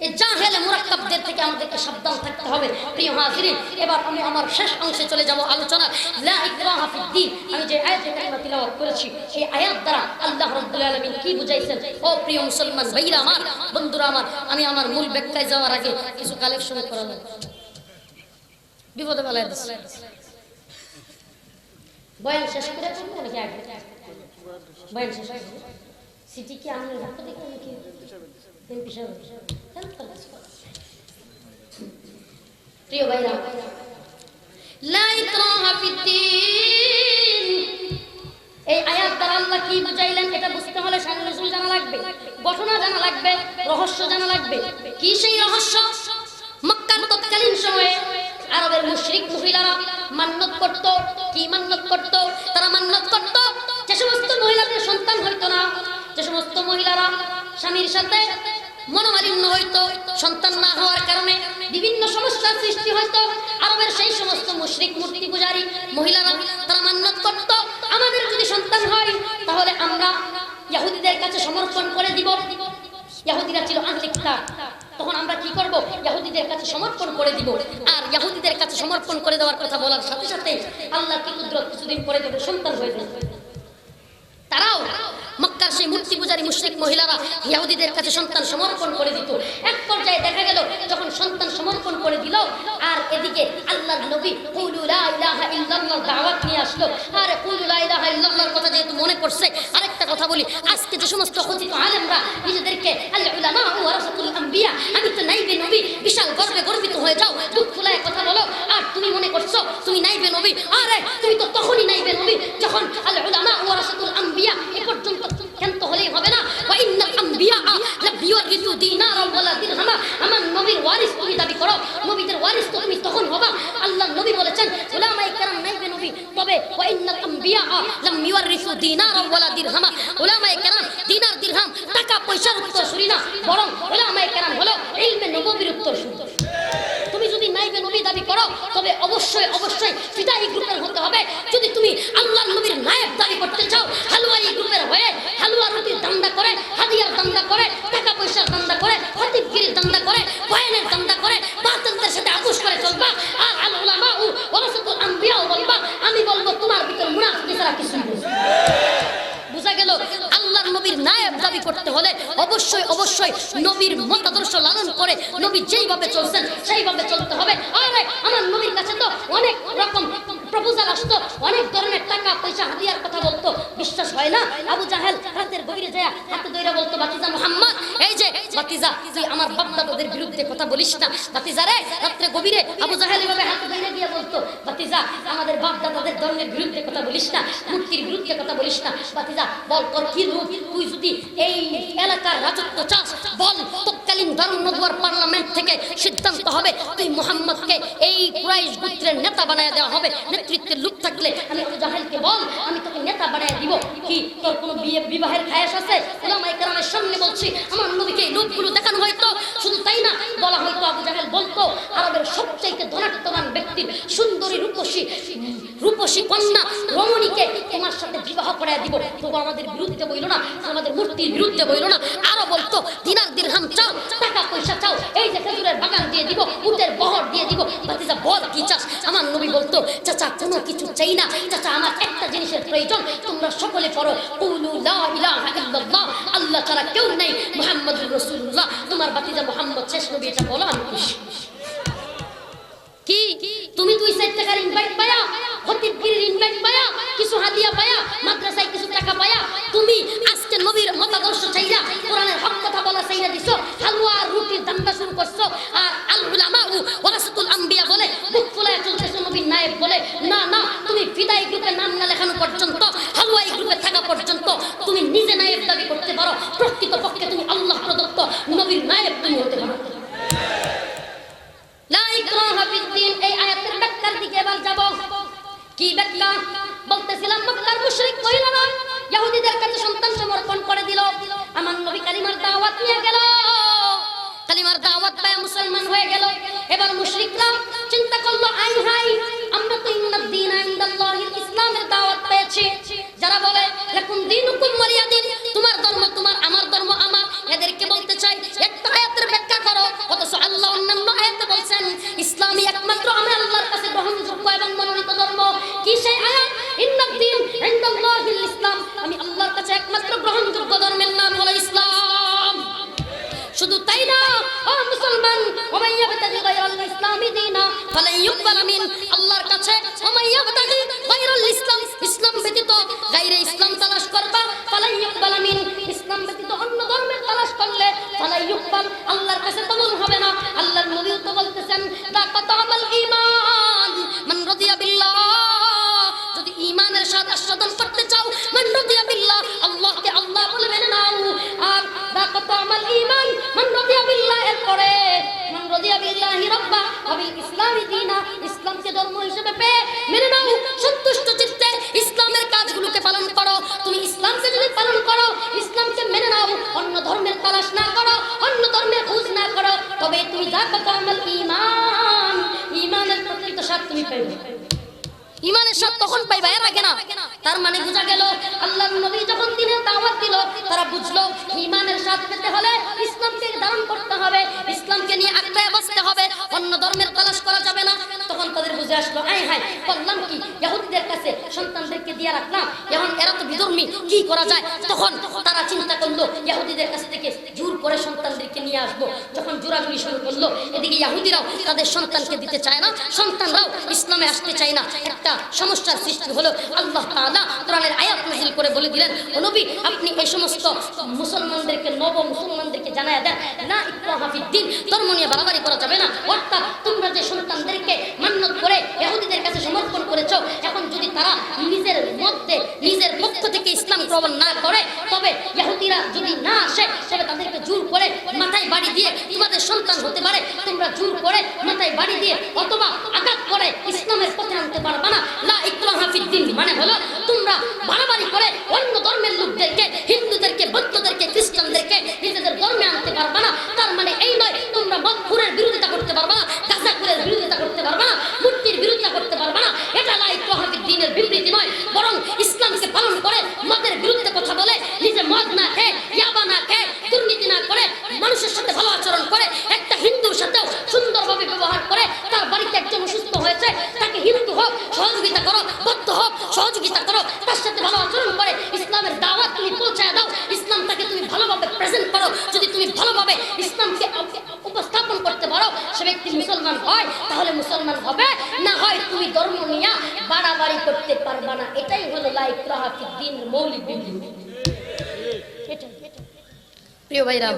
S1: এই জাহেলে মুরাক্কাবদের থেকে আমাদেরকে সাবধান থাকতে হবে। প্রিয় হাজিরিন, এবার আমি আমার শেষ অংশে চলে যাব আলোচনা। লা ইকরাহা ফিদ্দীন, আমি যে আয়াতে কারিমা তিলাওয়াত করেছি এই আয়াত দ্বারা আল্লাহ রাব্বুল আলামিন কি বুঝাইছেন। ও প্রিয় মুসলমান ভাইরা আমার, বন্ধুরা আমার, আমি আমার মূল ব্যাখ্যায় যাওয়ার আগে কিছু কালেকশন করা লাগবে। বিপদে বেলায় দিচ্ছে বয়ান শেষ করে করবো নাকি আগে? বয়ান শেষ করে সিটি কি আমি রাখতে দেখি নাকি প্রিয় ভাইরা, লা ইকরাহা ফিদ্দীন, এই আয়াত দ্বারা আল্লাহ কি বুঝাইলেন এটা বুঝতে হলে শানে রাসূল জানা লাগবে, ঘটনা জানা লাগবে, রহস্য জানা লাগবে। কি সেই রহস্য? মক্কার তৎকালীন সময়ে আরবের মুশরিক মহিলারা মান্নত করত। কি মান্নত করত? তারা মান্নত করত যে সমস্ত মহিলাদের সন্তান হইতো না, যে সমস্ত মহিলারা স্বামীর সাথে মনোমালিন্য হইতো, সন্তান না হওয়ার কারণে বিভিন্ন সমস্যার সৃষ্টি হইতো, আরবের সেই সমস্ত মুশরিক মূর্তি পূজারী মহিলারা তারা মান্নত করত, আমাদের যদি সন্তান হয় তাহলে আমরা ইহুদিদের কাছে সমর্পণ করে দিব। ইহুদিরা ছিল আহলে কিতাব, তখন আমরা কি করব? ইহুদিদের কাছে সমর্পণ করে দিব। আর ইহুদিদের কাছে সমর্পণ করে দেওয়ার কথা বলার সাথে সাথে আল্লাহ কি কুদরত কিছুদিন পরে তাদের সন্তান হয়ে যাবে। তারাও মক্কার সেই মূর্তি পূজারী মুশরিক মহিলারা ইহুদিদের কাছে সন্তান সমর্পণ করে দিত। এক পর্যায়ে দেখা গেল যখন সন্তান সমর্পণ করে দিল আর এদিকে আল্লাহর নবী কুলু লা ইলাহা ইল্লাল্লাহ দাওয়াত নিয়ে আসলো। আর কুলু লা ইলাহা ইল্লাল্লাহর কথা যেহেতু মনে পড়ছে, আরেকটা কথা বলি। আজকে যে সমস্ত কথিত আলেমরা নিজেদেরকে আল উলামা ওয়ারাসাতুল আম্বিয়া, আমি তো নাইবে নবী, বিশাল গর্বে গর্বিত হয়ে যাও, বুক ফুলায় কথা বলো, আর তুমি মনে করছো তুমি নাইবে নবী। আরে তুমি তো তখনই নাইবে নবী যখন আল উলামা ওয়ারাসাতুল আম্বিয়া এ পর্যন্ত ক্ষান্ত হলেই হবে না। ওয়া ইন্নাল আম্বিয়া লা বিওয়ারিসু দিনারাও ওয়ালা দিরহামা, আমার নবীর ওয়ারিস তুমি দাবি করো, নবীদের ওয়ারিস তো তুমি তখন হবা। আল্লাহর নবী বলেছেন উলামায়ে কেরাম নাইবে নবী, তবে ওয়া ইন্নাল আম্বিয়া লা বিওয়ারিসু দিনারাও ওয়ালা দিরহামা, উলামায়ে কেরাম দিনার দিরহাম টাকা পয়সার উত্তরসূরি না, বরং উলামায়ে কেরাম হলো ইলমে নববীর উত্তরসূরি। তুমি যদি নাইবে নবী দাবি করো তবে অবশ্যই অবশ্যই ফিদাই গ্রুপের হতে হবে। যদি তুমি আল্লাহর নবীর নায়েব দাবি করতে চাও, হালুয়াই গ্রুপের হয়ে হালুয়া রুটির দান্দা করে, হাদিয়ার দান্দা করে, টাকা পয়সার দান্দা করে, খতিবগিরির দান্দা করে, বয়ানের দান্দা করে, বাতিলদের সাথে আপোষ করে চলবা। আর আল উলামা ওয়ারাসাতুল আম্বিয়াও বলবা। আমি বলবো তোমার ভিতর মুনাফিকি ছাড়া কিছু নেই। বুঝা গেল আল্লাহর নবীর নায়েব দাবি করতে হলে অবশ্যই অবশ্যই নবীর মতাদর্শ লালন করে নবী যেইভাবে চলছেন সেইভাবে চলতে হবে। আরে আমার নবীর কাছে তো অনেক রকম প্রপোজাল আসতো, অনেক ধরনের টাকা পয়সা হাদিয়ার কথা বলতো, বিশ্বাস হয় না? আবু জাহেল রাতের গভীরে যায় হাতে দইরা বলতো, বাতিজা মুহাম্মদ, এই যে বাতিজা তুই আমার বাপদাদাদের বিরুদ্ধে কথা বলিস না। বাতিজা রে, রাত্রে গভীরে আবু জাহেল এভাবে হাতে দইরা দিয়ে বলতো, বাতিজা আমাদের বাপদাদাদের ধর্মের বিরুদ্ধে কথা বলিস না, মূর্তির বিরুদ্ধে কথা বলিস না। বাতিজা বল তোর কি রূপ, তুই যদি এই এলাকার রাজত্ব চাস বল, তৎকালীন ধর্মনদওয়ার পার্লামেন্ট থেকে সিদ্ধান্ত হবে তুই মুহাম্মদকে এই কুরাইশ গোত্রের নেতা বানায় দেওয়া হবে। নেতৃত্বের লোক থাকলে আমি আবু জাহেলকে বল আমি তোকে নেতা বানায় দিব। কি তোর কোনো বিবাহের খায়াস আছে? উলামায়ে কেরামের সামনে বলছি, আমার নবীকে এই লোকগুলো দেখানো হয়তো। শুধু তাই না, বলা হয়তো আবু জাহেল বলতো আরবের সবচাইতে ধনাঢ্যবান ব্যক্তির সুন্দরী রূপসী কন্যা রমণীকে তোমার সাথে বিবাহ করায় দিব। তবু আমাদের বিরুদ্ধে বইল না, আমাদের মূর্তির বিরুদ্ধে বইল না। আরো বলতো দিনার দিরহাম চাও, টাকা পয়সা চাও, এই যে খেজুরের বাগান দিয়ে দিব, উটের বহর দিয়ে দিব। বাতিজা বল কি চাস? আমার নবী বলতো, চাচা কোনো কিছু চাই না, চাচা আমার একটা জিনিসের প্রয়োজন, তোমরা সকলে পড়ো কুলু লা ইলাহা ইল্লাল্লাহ, আল্লাহ ছাড়া কেউ নেই, মুহাম্মদুর রাসূলুল্লাহ। তোমার বাতিজা মুহাম্মদ শেষ নবী, এটা বলো আমি খুশি। কি তুমি 2 টাকার ইনভাইট পায়া, খতিবগিরির ইনভাইট পায়া, কিছু হাদিয়া পায়া, মাদ্রাসায় কিছু টাকা পায়া, তুমি আজকে নবীর মতাদর্শ চাইরা কোরআনের হক কথা বলা চাইরা দিছো, হালুয়া আর রুটির দান্দা শুরু করছো, আর আল উলামা ওয়ারাসাতুল আম্বিয়া বলে বুক ফুলায় চলতেছো নবীর নায়েব বলে। না না, তুমি ফিদাই গ্রুপে নাম না লেখানো পর্যন্ত, হালুয়াই গ্রুপে থাকা পর্যন্ত তুমি নিজে নায়েব দাবি করতে পারো, প্রকৃতপক্ষে তুমি আল্লাহ প্রদত্ত নবীর নায়েব তুমি হতে পারো। লা ইকরাহা ফিদ্দীন, এই আয়াতের ব্যাখ্যার দিকে এবার যাব। কি ব্যাখ্যা? বলতেছিলাম মক্কার মুশরিক মহিলারা ইহুদিদের কাছে সন্তান সমর্পণ করে দিল। আমার নবী কালিমার দাওয়াত নিয়ে গেল, কালিমার দাওয়াত পায় মুসলমান হয়ে গেল। এবার মুশরিকরা চিন্তা করলো, আই হাই, আমরা তো ইন্নাদ দীনা ইনদাল্লাহিল ইসলামের দাওয়াত পেয়েছি। যারা বলে লাকুম দীনুকুম ওয়ালিয়া দীন, তোমার ধর্ম তোমার, আমার ধর্ম আমার, এদেরকে বলতে চাই একটা আয়াতের ব্যাখ্যা করো। অথচ আল্লাহ অন্যান্য আয়াতে বলছেন ইসলামই একমাত্র আমি আল্লাহর কাছে গ্রহণযোগ্য এবং মনোনীত ধর্ম। কি সেই আয়াত? ইন্নাদ দীন ইনদাল্লাহিল ইসলাম, আমি আল্লাহর কাছে একমাত্র গ্রহণযোগ্য ধর্মের নাম হলো ইসলাম। শুধু তাই না, ও মুসলমান, ওমান ইয়াবতাগি গায়রাল ইসলামি দীনা ফালান ইউকবালা মিন, আল্লাহর কাছে ওমান ইয়াবতাগি গায়রাল ইসলাম, ইসলাম ব্যতীত গায়রে ইসলাম তালাশ করবা, ফালান ইউকবালা মিন, ইসলাম ব্যতীত অন্য ধর্মের তালাশ করলে ফালান ইউকবাল, আল্লাহর কাছে কবুল হবে না। আল্লাহর নবী তো বলতেছেন দাকাতাল ঈমান মান রাদিয়া বিল্লাহ, যদি ঈমানের স্বাদ আস্বাদন করতে চাও, মান রাদিয়া বিল্লাহ, আল্লাহকে আল্লাহ বলে মেনে নাও। আর দাকাতাল ঈমান মান রাদিয়া বিল্লাহ, এরপরে মান রাদিয়া বিল্লাহি রাব্বা ওয়া বিল ইসলামি দীনা, ইসলামকে ধর্ম হিসেবে পেয়ে মেনে নাও, সন্তুষ্ট চিত্তে ইসলামের কাজগুলোকে পালন করো। তুমি ইসলামকে যদি পালন করো, ইসলামকে মেনে নাও, অন্য ধর্মের তালাশ না করো, অন্য ধর্মের খোঁজ না করো, তবে তুমি দাকাতাল ঈমান, ঈমানের প্রকৃত স্বাদ তুমি পাবে। ঈমানের স্বাদ তখন পাইবা, এর আগে না। তার মানে বোঝা গেল আল্লাহর নবী যখন দিনের দাওয়াত দিল, তারা বুঝলো ঈমানের স্বাদ পেতে হলে ইসলামকে ধারণ করতে হবে, ইসলামকে নিয়ে আঁকড়ে বসতে হবে, অন্য ধর্মের তালাশ করা যাবে না। তখন তাদের বুঝে আসলো, আয় হায়, করলাম কি, ইহুদিদের কাছে সন্তানদেরকে দিয়ে রাখলাম, এখন এরা তো বিধর্মী, কি করা যায়? তখন তারা চিন্তা করলো ইহুদিদের কাছ থেকে জোর করে সন্তানদেরকে নিয়ে আসবো। যখন জোরাজুরি শুরু করলো, এদিকে ইহুদিরাও তাদের সন্তানকে দিতে চায় না, সন্তানরাও ইসলামে আসতে চায় না। একটা সমস্যার সৃষ্টি হলো। আল্লাহ তাআলা কোরআনের আয়াত নাযিল করে বলে দিলেন, ও নবী, আপনি এই সমস্ত মুসলমানদেরকে, নব মুসলমানদেরকে জানায়া দেন, না ইকরাহা ফিদ্দীন, ধর্ম নিয়ে বাড়াবাড়ি করা যাবে না। অর্থাৎ তোমরা যে সন্তানদেরকে মান্যত করে ইহুদিদের কাছে সমর্পণ করেছো, এখন যদি তারা নিজের মধ্যে নিজের পক্ষ থেকে ইসলাম গ্রহণ না করে, তবে ইহুদিরা যদি না আসে, তবে তাদেরকে জোর করে মাথায় বাড়ি দিয়ে তোমাদের সন্তান হতে পারে, তোমরা জোর করে মাথায় বাড়ি দিয়ে অথবা আঘাত করে ইসলামের পথে আনতে পারবা না। লা ইকরাহা ফিদ্দীন মানে হলো তোমরা বাড়াবাড়ি করে অন্য ধর্মের লোকদেরকে, হিন্দুদেরকে, বৌদ্ধদেরকে, খ্রিস্টানদেরকে নিজেদের ধর্মে আনতে পারবা না। তার মানে এই নয় তোমরা মদখুরের বিরোধিতা করতে পারবা না, গাঁজাখুরের বিরোধিতা করতে পারবা না, মূর্তির বিরোধিতা করতে পারবা না। এটা লা ইকরাহা ফিদ্দীনের বিবৃতি নয়, বরং ইসলামকে পালন করে মদের বিরুদ্ধে কথা বলে, নিজে মদ না খেয়ে, ইয়াবা না খেয়ে, দুর্নীতি না করে, মানুষের সাথে ভালো আচরণ করে, একটা হিন্দুর সাথেও সুন্দরভাবে ব্যবহার করে, তার বাড়িতে একজন অসুস্থ হয়েছে, তাকে হিন্দু হোক সহযোগিতা করো, বৌদ্ধ হোক সহযোগিতা করো, তার সাথে ভালো আচরণ করে ইসলামের দাওয়াত তুমি পৌঁছায় দাও, ইসলামটাকে তুমি ভালোভাবে প্রেজেন্ট করো। যদি তুমি ভালোভাবে ইসলামকে উপস্থাপন করতে পারো, সে ব্যক্তি মুসলমান হয়, তাহলে মুসলমান হবে, না হয় তুমি ধর্ম নিয়ে বাড়াবাড়ি করতে পারবা না। এটাই হলো লা ইকরাহা ফিদ্দীনের মৌলিক বিবৃতি। প্রিয় ভাইরা,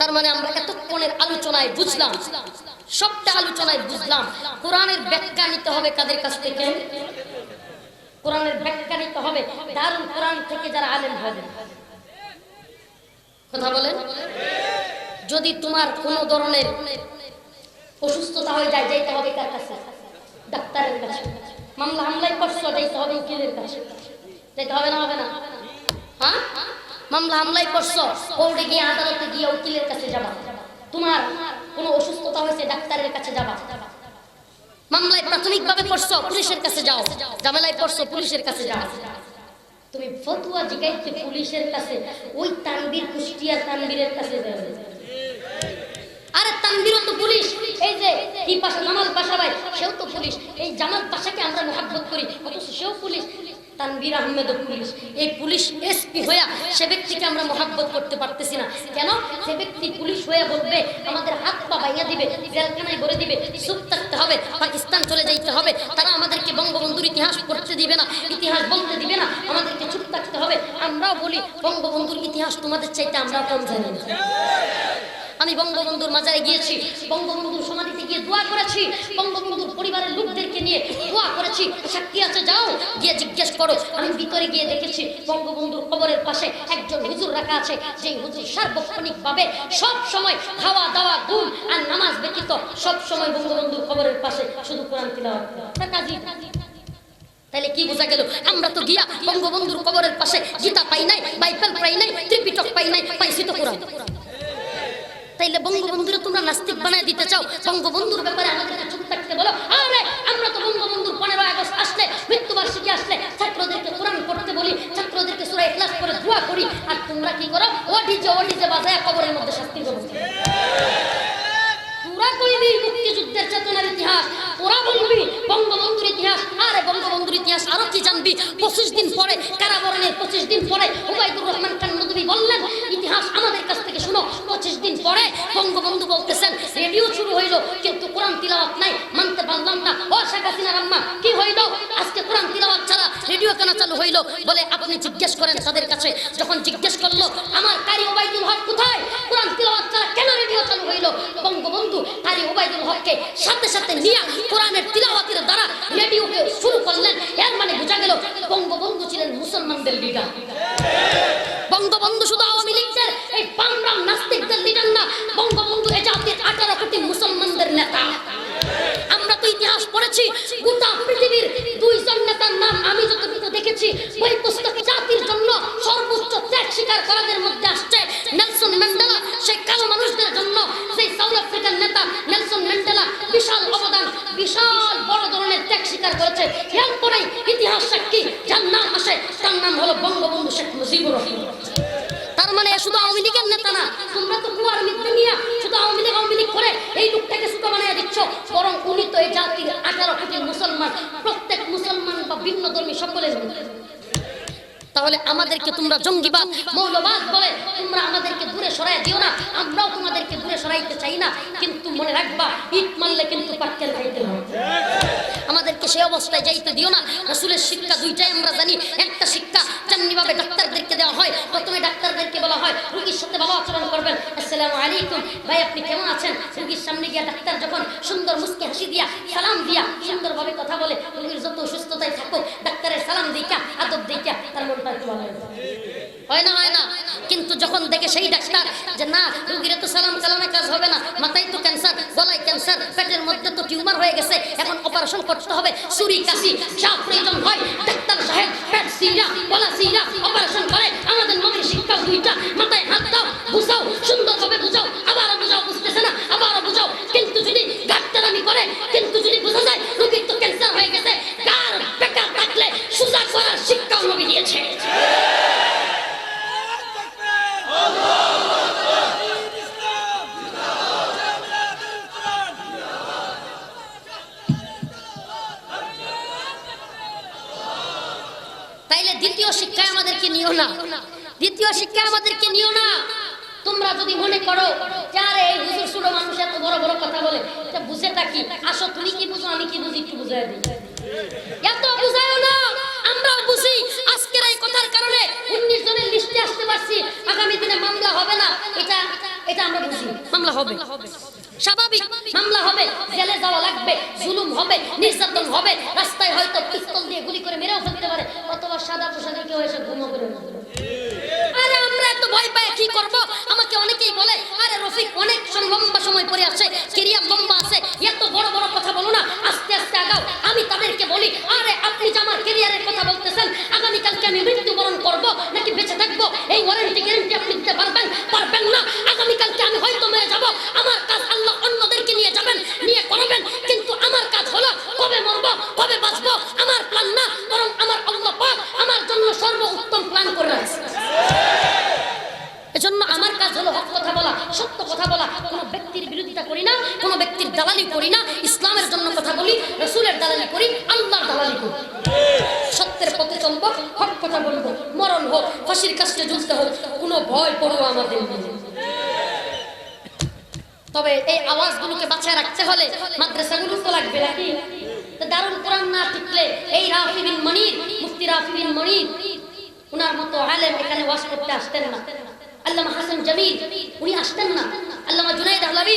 S1: তার মানে আমরা এতক্ষণের আলোচনায় বুঝলাম, সবটা আলোচনায় বুঝলাম, কোরআনের ব্যাখ্যা নিতে হবে কাদের কাছ থেকে? কোরআনের ব্যাখ্যা নিতে হবে দারুল কোরআন থেকে যারা আলেম হবে। কথা বলেন, যদি তোমার কোনো ধরনের অসুস্থতা হয়ে যায়, যাইতে হবে কার কাছে? ডাক্তারের কাছে। মামলা হামলায় করছো, যাইতে হবে উকিলের কাছে। যাইতে হবে না? হবে না? হ্যাঁ, মামলা হামলায় করছো, কোর্টে গিয়ে, আদালতে গিয়ে উকিলের কাছে যাবা। তোমার কোনো অসুস্থতা হয়েছে, ডাক্তারের কাছে যাবা। মামলায় প্রাথমিকভাবে পড়ছো, পুলিশের কাছে যাও। ঝামেলায় পড়ছো, পুলিশের কাছে যাও। তুমি ফতোয়া জিগাইতে পুলিশের কাছে, ওই তানবীর কুষ্টিয়ার তানবীরের কাছে যাবে। আরে তানবীরও তো পুলিশ, এই যে কি পাশা, জামাল পাশা ভাই, সেও তো পুলিশ। এই জামাল পাশাকে আমরা মহব্বত করি, অথচ সেও পুলিশ। তানবীর আহমেদও পুলিশ। এই পুলিশ এসপি হইয়া সে ব্যক্তিকে আমরা মহব্বত করতে পারতেছি না কেন? সে ব্যক্তি পুলিশ হয়ে বলবে আমাদের হাত পা বাইয়া দিবে, জেলখানায় ভরে দিবে, চুপ থাকতে হবে, পাকিস্তান চলে যাইতে হবে, তারা আমাদেরকে বঙ্গবন্ধুর ইতিহাস পড়তে দিবে না, ইতিহাস বলতে দিবে না, আমাদেরকে চুপ থাকতে হবে। আমরাও বলি বঙ্গবন্ধুর ইতিহাস তোমাদের চাইতে আমরাও কম জানি না। আমি বঙ্গবন্ধুর মাজারে গিয়েছি, বঙ্গবন্ধুর সমাধিতে গিয়ে দোয়া করেছি, বঙ্গবন্ধুর পরিবারের লোকদেরকে নিয়ে দোয়া করেছি। সাক্ষী আছে, যাও গিয়ে জিজ্ঞেস করো। আমি ভিতরে গিয়ে দেখেছি বঙ্গবন্ধুর কবরের পাশে একজন হুজুর রাখা আছে, যে হুজুর সার্বক্ষণিকভাবে সব সময় খাওয়া দাওয়া, ঘুম আর নামাজ ব্যতীত সব সময় বঙ্গবন্ধুর কবরের পাশে শুধু কোরআন তিলাওয়াত করে। কাজী তাহলে কি বোঝা গেল? আমরা তো গিয়া বঙ্গবন্ধুর কবরের পাশে গীতা পাই নাই, বাইবেল পাই নাই, ত্রিপিটক পাই নাই, পাইছি তো কোরআন। তাইলে বঙ্গবন্ধুরে তোমরা নাস্তিক বানায় দিতে চাও? বঙ্গবন্ধুর ব্যাপারে আমাদেরকে চুপ থাকতে বলো। আরে আমরা তো বঙ্গবন্ধুর 15 আগস্ট আসলে, মৃত্যুবার্ষিকী আসলে ছাত্রদেরকে কোরআন পড়তে বলি, ছাত্রদেরকে সূরা ইখলাস করে দোয়া করি, আর তোমরা কি করো? ওডিজে বাজায় কবরের মধ্যে শাস্তি দেবো। তোরা কইবি মুক্তিযুদ্ধের চেতনার ইতিহাস, ওরা বলবি বঙ্গবন্ধুর ইতিহাস। আরে বঙ্গবন্ধুর ইতিহাস আরো কি জানবি? 25 দিন পরে, কারাবরণের 25 দিন পরে উবাইদুর রহমান খান নদভী বললেন, ইতিহাস আমাদের কাছ থেকে শুনো। 25 দিন পরে বঙ্গবন্ধু বলতেছেন, রেডিও শুরু হইল কিন্তু কোরআন তিলাওয়াত নাই, মানতে পারলাম না। ও শেখ হাসিনার আম্মা, কি হইল আজকে? কোরআন তিলাওয়াত ছাড়া রেডিও কেন চালু হইল? বলে আপনি জিজ্ঞেস করেন তাদের কাছে। যখন জিজ্ঞেস করলো আমার কারি উবাইদুল হক কোথায়, কোরআন তিলাওয়াত ছাড়া কেন রেডিও চালু হইল? বঙ্গবন্ধু কারি উবাইদুল হককে সাথে সাথে নিয়ে কোরআনের তিলাওয়াতের দ্বারা রেডিওকে শুরু করলেন। এর মানে বোঝা গেল বঙ্গবন্ধু ছিলেন মুসলমানদের লিডার। বঙ্গবন্ধু শুধু আওয়ামী লীগের এই পামরাম নাস্তিকদের লিডার না, বঙ্গবন্ধু এই জাতির 18 কোটি মুসলমানদের নেতা। আমরা তো ইতিহাস পড়েছি, গোটা পৃথিবীর 2 জন নেতার নাম আমি যতটুকু দেখেছি ওই পুস্তক জাতির জন্য সর্বোচ্চ ত্যাগ স্বীকার করাদের মধ্যে আসছে নেলসন ম্যান্ডেলা। সেই কালো মানুষদের জন্য সেই সাউথ আফ্রিকান নেতা নেলসন ম্যান্ডেলা বিশাল অবদান, বিশাল বড় ধরনের ত্যাগ স্বীকার করেছে। এরপরেই ইতিহাস সাক্ষী যার নাম আসে তার নাম হলো বঙ্গবন্ধু শেখ মুজিবুর রহমান। তার মানে শুধু আওয়ামী লীগের নেতা না। তোমরা তো কুয়ার মিথ্যে নিয়ে শুধু আওয়ামী লীগ করে এই লোকটাকে ছোট বানিয়ে দিচ্ছ, বরং উনি তো এই জাতির 18 কোটি মুসলমান, প্রত্যেক মুসলমান বা ভিন্ন ধর্মী সকলের মধ্যে। তাহলে আমাদেরকে তোমরা জঙ্গিবাদ, মৌলবাদ বলে তোমরা আমাদেরকে দূরে সরাই দিও না। আমরাও তোমাদেরকে দূরে সরাইতে চাই না, কিন্তু মনে রাখবা ইট মারলে কিন্তু পাক্কেল খাইতে হবে। আমাদেরকে সেই অবস্থায় যাইতে দিও না। রাসূলের শিক্ষা দুইটাই আমরা জানি। একটা শিক্ষা যেমনিভাবে ডাক্তারদেরকে দেওয়া হয়, প্রথমে ডাক্তারদেরকে বলা হয় রোগীর সাথে ভালো আচরণ করবেন। আসসালামু আলাইকুম ভাই, আপনি কেমন আছেন? রোগীর সামনে গিয়া ডাক্তার যখন সুন্দর মুস্কি হাসি দিয়া, সালাম দিয়া, সুন্দরভাবে কথা বলে, রোগীর যত অসুস্থতায় থাকুক ডাক্তারের সালাম দিকা, আদব দিকা তার মনটা হয় না, হয় না। কিন্তু যখন দেখে সেই ডাক্তার যে না, রোগীরা তো সালাম কালামে কাজ হবে না, মাথায় তো ক্যান্সার, গলায় ক্যান্সার, পেটের মধ্যে তো টিউমার হয়ে গেছে, এখন অপারেশন করতে হবে, ছুরি কাশি যা প্রয়োজন হয় ডাক্তার সাহেব পেট সিরা, গলা সিরা অপারেশন করে। আমাদের নবীর শিক্ষা দুইটা, মাথায় হাত দাও, বুঝাও, সুন্দরভাবে বুঝাও, আবারও বুঝাও, বুঝতেছে না আবারও বুঝাও। কিন্তু যদি ডাক্তারানি করে, কিন্তু যদি বোঝা যায় রোগীর তো ক্যান্সার হয়ে গেছে, কার বেকার থাকলে সুজা করার শিক্ষাও নবী দিয়েছে। তাইলে দ্বিতীয় শিক্ষায় আমাদেরকে নিও না, দ্বিতীয় শিক্ষায় আমাদেরকে নিও না। তোমরা যদি মনে করো যে আরে এই হুজুর ছোট মানুষ এত বড় বড় কথা বলে, এটা বুঝেটা কি? আসো, তুমি কি বুঝো আমি কি বুঝি একটু বুঝাই দিই। এত বুঝায়ও না, আমরাও বুঝি। আজকের এই কথার কারণে 19 জনের লিস্টে আসতে পারছি, আগামী দিনে মামলা হবে না, এটা আমরা বুঝি। মামলা হবে, স্বাভাবিক মামলা হবে, জেলে যাওয়া লাগবে, জুলুম হবে, নির্যাতন হবে, রাস্তায় হয়তো পিস্তল দিয়ে গুলি করে মেরেও ফেলতে পারে, অথবা সাদা পোশাকে কেউ এসে ঘুমো করে। আরে আমরা এত ভয় পাই কি করব? আমাকে অনেকেই বলে আরে রফিক অনেক লম্বা সময় পরে আছে, কেরিয়ার লম্বা আছে, এত বড় বড় কথা বলো না, আস্তে আস্তে আগাও। আমি তাদেরকে বলি আরে আপনি যে আমার কেরিয়ারের কথা বলতেছেন, আগামীকালকে আমি মৃত্যুবরণ করব নাকি বেঁচে থাকবো এই ওয়ারেন্টি গ্যারান্টি আপনি দিতে পারবেন? পারবেন না। আগামীকালকে আমি হয়তো মেরে যাব, আমার কাজ আল্লাহ অন্যদেরকে নিয়ে যাবেন, নিয়ে করবেন, কিন্তু আমার কাজ হলো কবে মরবো কবে বাঁচবো আমার প্ল্যান না, বরং আমার আল্লাহ পাক আমার জন্য সর্বোত্তম প্ল্যান করে রাখছে। এজন্য আমার কাজ হলো হক কথা বলা, সত্য কথা বলা, কোনো ব্যক্তির বিরোধিতা করি না, কোনো ব্যক্তির দালালি করি না, ইসলামের জন্য কথা বলি, রাসূলের দালালি করি, আল্লাহর দালালি করি। সত্যের পথে চলবো, হক কথা বলবো, মরণ হোক, ফাঁসির কাছে ঝুলতে হোক, কোনো ভয় পড়বো আমাদের নেই। তবে এই আওয়াজগুলোকে বাঁচায় রাখতে হলে মাদ্রাসাগুলো তো লাগবে নাকি? দারুল কোরআন না টিকলে এই রাফি বিন মনির, মুফতি রাফি বিন মনির উনার মতো আলেম এখানে ওয়াজ করতে আসতেন না। আল্লামা হাসান জামিল উনি আসতেন না, আল্লামা জুনাইদ আহলাবি